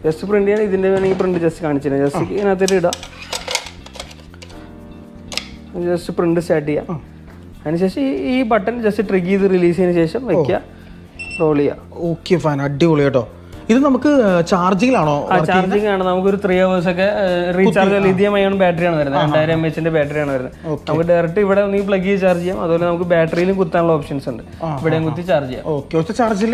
ജസ്റ്റ് പ്രിന്റ് ചെയ്യാൻ ഇതിന്റെ വേണമെങ്കിൽ പ്രിന്റ് ജസ്റ്റ് കാണിച്ചില്ല. ജസ്റ്റ് ഇതിനകത്തേക്ക് ഇടാം. ജസ്റ്റ് പ്രിന്റ് സ്റ്റാർട്ട് ചെയ്യാം. അതിനുശേഷം ഈ ബട്ടൺ ജസ്റ്റ് ട്രിഗ് ചെയ്ത് റിലീസ് ചെയ്തതിന് ശേഷം വെക്കുക, റോൾ ചെയ്യുക. ഓക്കെ ഫൈൻ, അടിപൊളി കേട്ടോ. ഇത് നമുക്ക് ചാർജിങ്ങിലാണോ? ചാർജിങ് ആണ്. നമുക്കൊരു 3 hours ഒക്കെ റീചാർജ് ലിഥിയം അയോൺ ബാറ്ററിയാണ് വരുന്നത്, 2000 mAh ബാറ്ററിയാണ് വരുന്നത്. നമുക്ക് ഡയറക്റ്റ് ഇവിടെ ഒന്നെങ്കിൽ പ്ലഗ് ചെയ്ത് ചാർജ് ചെയ്യാം, അതുപോലെ നമുക്ക് ബാറ്ററിയിലും കുത്താനുള്ള ഓപ്ഷൻസ് ഉണ്ട്, ഇവിടെയും കുത്തി ചാർജ് ചെയ്യാം. ഒറ്റ ചാർജിൽ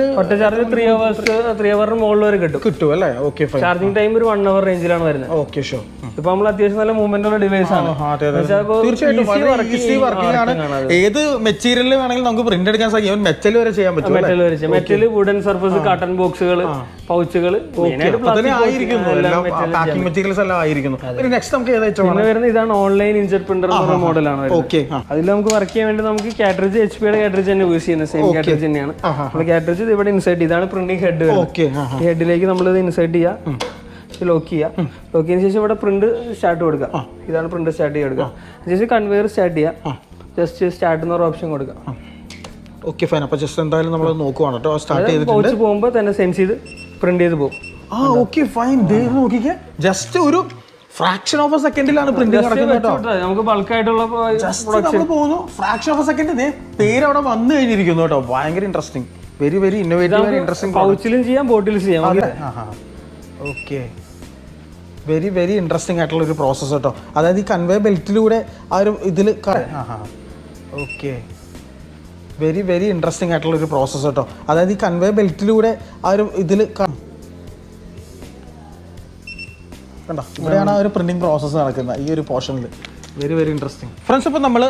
3 hours മുകളിൽ വരെ കിട്ടും അല്ലേ? Okay fine. ചാർജിങ് ടൈം ഒരു 1 hour റേഞ്ചിലാണ് വരുന്നത്. Okay sure. ഇപ്പൊ നമ്മൾ അത്യാവശ്യം നല്ല മൂവ്മെന്റ് ഉള്ള ഡിവൈസ് ആണ്. ഏത് മെറ്റീരിയൽ വേണമെങ്കിലും നമുക്ക് പ്രിന്റ് എടുക്കാൻ സാധിക്കും. മെറ്റൽ വരെ ചെയ്യാൻ പറ്റും. മെറ്റൽ, വുഡൻ സർഫസ്, കാട്ടൺ ബോക്സുകൾ, പൗച്ചുകൾ, പാക്കിംഗ് മെറ്റീരിയൽസ് എല്ലാം ആയിരിക്കുന്നു. പിന്നെ വരുന്ന ഇതാണ് ഓൺലൈൻ ഇൻജെറ്റ് പ്രിന്റർ എന്ന മോഡലാണ്. അതിൽ നമുക്ക് വർക്ക് ചെയ്യാൻ വേണ്ടി നമുക്ക് കാറ്ററിജ് HP യുടെ കാറ്ററിജ് തന്നെ യൂസ് ചെയ്യുന്നത്, സെയിം കാറ്ററിജ് തന്നെയാണ്. കാറ്ററിജ് ഇവിടെ ഇൻസേർട്ട്, ഇതാണ് പ്രിന്റിംഗ് ഹെഡ്. ഈ ഹെഡിലേക്ക് നമ്മളിത് ഇൻസേർട്ട് ചെയ്യാം, ലോക്ക് ചെയ്യാം. ലോക്ക് ചെയ്തതിനു ശേഷം ഇവിടെ പ്രിന്റ് സ്റ്റാർട്ട് കൊടുക്കുക. ഇതാണ് പ്രിന്റ് സ്റ്റാർട്ട് ചെയ്ത് കൊടുക്കുക. അതിനുശേഷം കൺവെയർ സ്റ്റാർട്ട് ചെയ്യാം, ജസ്റ്റ് സ്റ്റാർട്ട് എന്നൊരു ഓപ്ഷൻ കൊടുക്കുക. Okay fine. അപ്പോൾ ജസ്റ്റ് എന്തായാലും നമ്മൾ നോക്കുവാണ് കേട്ടോ. സ്റ്റാർട്ട് ചെയ്തിട്ടുണ്ട്. പൗച്ച് പോകുമ്പോൾ തന്നെ സെൻസ് ചെയ്ത് പ്രിന്റ് ചെയ്ത് പോകും. Okay fine. നോക്കിക്കേ, ജസ്റ്റ് ഒരു ഫ്രാക്ഷൻ ഓഫ് എ സെക്കൻഡിലാണ് പ്രിന്റിംഗ് നടക്കുന്നത് കേട്ടോ. നമുക്ക് ബൾക്കായിട്ടുള്ള പോകുന്നു, ഫ്രാക്ഷൻ ഓഫ് എ സെക്കൻഡ് പേര് അവിടെ വന്നു കഴിഞ്ഞിരിക്കുന്നു കേട്ടോ. ഭയങ്കര interesting, very innovative, very interesting. പൗച്ചിലും ചെയ്യാം, ബോട്ടിലും ചെയ്യാം. ഓക്കെ, വെരി ഇൻട്രസ്റ്റിംഗ് ആയിട്ടുള്ള ഒരു പ്രോസസ്സ് കേട്ടോ. അതായത് ഈ കൺവേ ബെൽറ്റിലൂടെ ആ ഒരു ഇതിൽ ഓക്കെ, വെരി ഇൻട്രസ്റ്റിംഗ് ആയിട്ടുള്ള ഒരു പ്രോസസ്സ് കേട്ടോ. അതായത് ഈ കൺവേ ബെൽറ്റിലൂടെ ആ ഒരു ഇതിൽ കണ്ടോ, ഇവിടെയാണ് ആ ഒരു പ്രിന്റിംഗ് പ്രോസസ്സ് നടക്കുന്നത്, ഈ ഒരു പോർഷനിൽ. Very interesting friends. ഇപ്പോൾ നമ്മൾ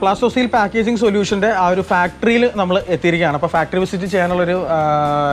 പ്ലാസ്റ്റോസീൽ പാക്കേജിംഗ് സൊല്യൂഷൻ്റെ ആ ഒരു ഫാക്ടറിയിൽ നമ്മൾ എത്തിയിരിക്കുകയാണ്. അപ്പോൾ ഫാക്ടറി വിസിറ്റ് ചെയ്യാനുള്ളൊരു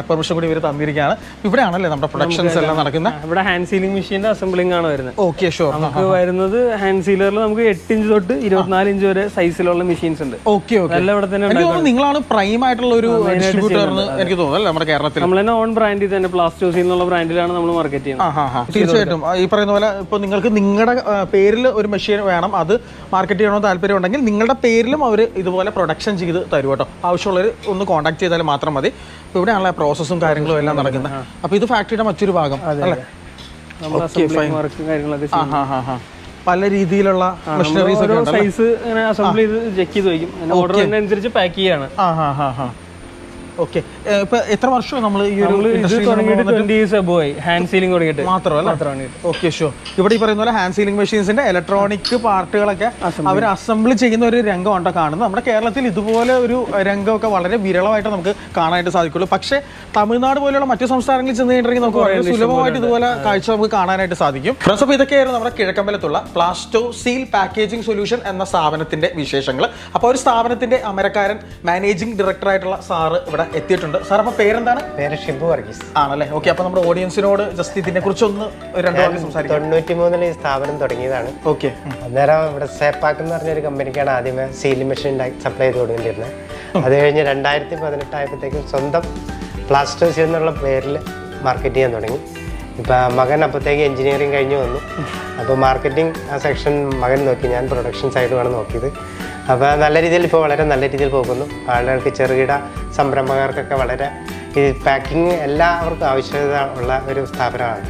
പെർമിഷൻ കൂടി ഇവർ തന്നിരിക്കുകയാണ്. ഇവിടെയാണല്ലേ നമ്മുടെ പ്രൊഡക്ഷൻസ് എല്ലാം നടക്കുന്നത്. ഇവിടെ ഹാൻഡ് സീലിംഗ് മെഷീൻ്റെ അസംബ്ലിംഗ് ആണ് വരുന്നത്. Okay sure. നമുക്ക് വരുന്നത് ഹാൻഡ് സീലറിൽ നമുക്ക് 8 ഇഞ്ച് തൊട്ട് 24 ഇഞ്ച് വരെ സൈസിലുള്ള മെഷീൻസ് ഉണ്ട്. ഓക്കെ എല്ലാം ഇവിടെ തന്നെ. നിങ്ങളാണ് പ്രൈം ആയിട്ടുള്ള ഒരു ഡിസ്ട്രിബ്യൂട്ടർ എന്ന് എനിക്ക് തോന്നുന്നു നമ്മുടെ കേരളത്തിൽ. നമ്മൾ തന്നെ ഓൺ ബ്രാൻഡിൽ തന്നെ പ്ലാസ്റ്റോസീൽ എന്നുള്ള ബ്രാൻഡിലാണ് നമ്മൾ മാർക്കറ്റ് ചെയ്യുന്നത്. തീർച്ചയായിട്ടും ഈ പറയുന്ന പോലെ ഇപ്പോൾ നിങ്ങൾക്ക് നിങ്ങളുടെ പേരിൽ ഒരു മെഷീൻ വേണം, അത് മാർക്കറ്റ് ചെയ്യണോ താല്പര്യം ഉണ്ടെങ്കിൽ നിങ്ങളുടെ പേരിലും അവർ ഇതുപോലെ പ്രൊഡക്ഷൻ ചെയ്ത് തരും കേട്ടോ. ആവശ്യമുള്ളവർ ഒന്ന് കോൺടാക്ട് ചെയ്താൽ മാത്രം മതി. ഇപ്പോൾ ഇവിടെയാണല്ലോ പ്രോസസ്സും കാര്യങ്ങളും എല്ലാം നടക്കുന്നത്. അപ്പോൾ ഇത് ഫാക്ടറിയുടെ മറ്റൊരു ഭാഗം അല്ലേ? പല രീതിയിലുള്ള മെഷീനറീസ് സൈസ് അസംബിൾ ചെയ്ത് ചെക്ക് ചെയ്ത് വയ്ക്കും, ഓർഡർ അനുസരിച്ച് പാക്ക് ചെയ്യാണ്. ഓക്കെ, ഇപ്പൊ എത്ര വർഷമായി നമ്മൾ ഈ ഒരു 20 years ആയി ഹാൻഡ് സീലിംഗ് തുടങ്ങിയിട്ട്? മാത്രമല്ല. Okay sure. ഇവിടെ ഈ പറയുന്ന പോലെ ഹാൻഡ് സീലിംഗ് മെഷീൻസിന്റെ ഇലക്ട്രോണിക് പാർട്ടുകളൊക്കെ അവർ അസംബിൾ ചെയ്യുന്ന ഒരു രംഗമാണ് കാണുന്നത്. നമ്മുടെ കേരളത്തിൽ ഇതുപോലെ ഒരു രംഗമൊക്കെ വളരെ വിരളമായിട്ട് നമുക്ക് കാണാനായിട്ട് സാധിക്കുള്ളൂ. പക്ഷേ തമിഴ്നാട് പോലെയുള്ള മറ്റു സംസ്ഥാനങ്ങളിൽ ചെന്ന് കഴിഞ്ഞിട്ടുണ്ടെങ്കിൽ നമുക്ക് വളരെ സുലഭമായിട്ട് ഇതുപോലെ കാഴ്ച നമുക്ക് കാണാനായിട്ട് സാധിക്കും. ഫ്രണ്ട്സ്, അപ്പോൾ ഇതൊക്കെയായിരുന്നു നമ്മുടെ കിഴക്കമ്പലത്തുള്ള പ്ലാസ്റ്റോസീൽ പാക്കേജിംഗ് സൊല്യൂഷൻ എന്ന സ്ഥാപനത്തിന്റെ വിശേഷങ്ങൾ. അപ്പോൾ ഒരു സ്ഥാപനത്തിന്റെ അമരക്കാരൻ മാനേജിംഗ് ഡയറക്ടർ ആയിട്ടുള്ള സാറ് ഇവിടെ എത്തിയിട്ടുണ്ട്. സാർ, അപ്പോൾ പേരെന്താണ്? പേര് ഷിബു വർഗീസ് ആണല്ലേ? ഓക്കെ, അപ്പോൾ നമ്മുടെ ഓഡിയൻസിനോട് ജസ്റ്റ് ഇതിനെ കുറിച്ച് ഒന്ന് 2 വാക്ക് സംസാരിക്കാം. 93 ഈ സ്ഥാപനം തുടങ്ങിയതാണ്. ഓക്കെ, അന്നേരം ഇവിടെ സേപ്പാക്ക് എന്ന് പറഞ്ഞൊരു കമ്പനിക്കാണ് ആദ്യമേ സീലിംഗ് മെഷീൻ സപ്ലൈ ചെയ്ത് കൊടുക്കേണ്ടിരുന്നത്. അത് കഴിഞ്ഞ് 2018 ആയപ്പോഴത്തേക്കും സ്വന്തം പ്ലാസ്റ്റോസീൽ എന്നുള്ള പേരിൽ മാർക്കറ്റ് ചെയ്യാൻ തുടങ്ങി. ഇപ്പം മകൻ അപ്പോഴത്തേക്ക് എഞ്ചിനീയറിംഗ് കഴിഞ്ഞ് വന്നു. അപ്പോൾ മാർക്കറ്റിംഗ് ആ സെക്ഷൻ മകൻ നോക്കി, ഞാൻ പ്രൊഡക്ഷൻ സൈഡുമാണ് നോക്കിയത്. അപ്പോൾ നല്ല രീതിയിൽ ഇപ്പോൾ വളരെ നല്ല രീതിയിൽ പോകുന്നു. ആളുകൾക്ക് ചെറുകിട സംരംഭകർക്കൊക്കെ വളരെ ഈ പാക്കിങ് എല്ലാവർക്കും ആവശ്യകത ഉള്ള ഒരു സ്ഥാപനമാണ്.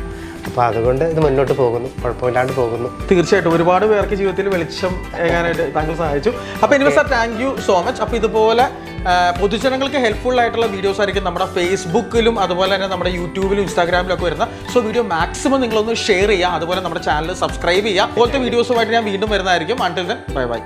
അപ്പോൾ അതുകൊണ്ട് ഇത് മുന്നോട്ട് പോകുന്നു, കുഴപ്പമില്ലാണ്ട് പോകുന്നു. തീർച്ചയായിട്ടും ഒരുപാട് പേർക്ക് ജീവിതത്തിൽ വെളിച്ചം ഏകാനായിട്ട് താങ്കൾ സഹായിച്ചു. അപ്പോൾ anyway sir, thank you so much. അപ്പോൾ ഇതുപോലെ പൊതുജനങ്ങൾക്ക് ഹെൽപ്ഫുൾ ആയിട്ടുള്ള വീഡിയോസ് ആയിരിക്കും നമ്മുടെ ഫേസ്ബുക്കിലും അതുപോലെ തന്നെ നമ്മുടെ യൂട്യൂബിലും ഇൻസ്റ്റാഗ്രാമിലും ഒക്കെ വരുന്ന. സോ വീഡിയോ മാക്സിമം നിങ്ങളൊന്ന് ഷെയർ ചെയ്യുക, അതുപോലെ നമ്മുടെ ചാനൽ സബ്സ്ക്രൈബ് ചെയ്യുക. അതുപോലത്തെ വീഡിയോസുമായിട്ട് ഞാൻ വീണ്ടും വരുന്നതായിരിക്കും. Until then bye bye.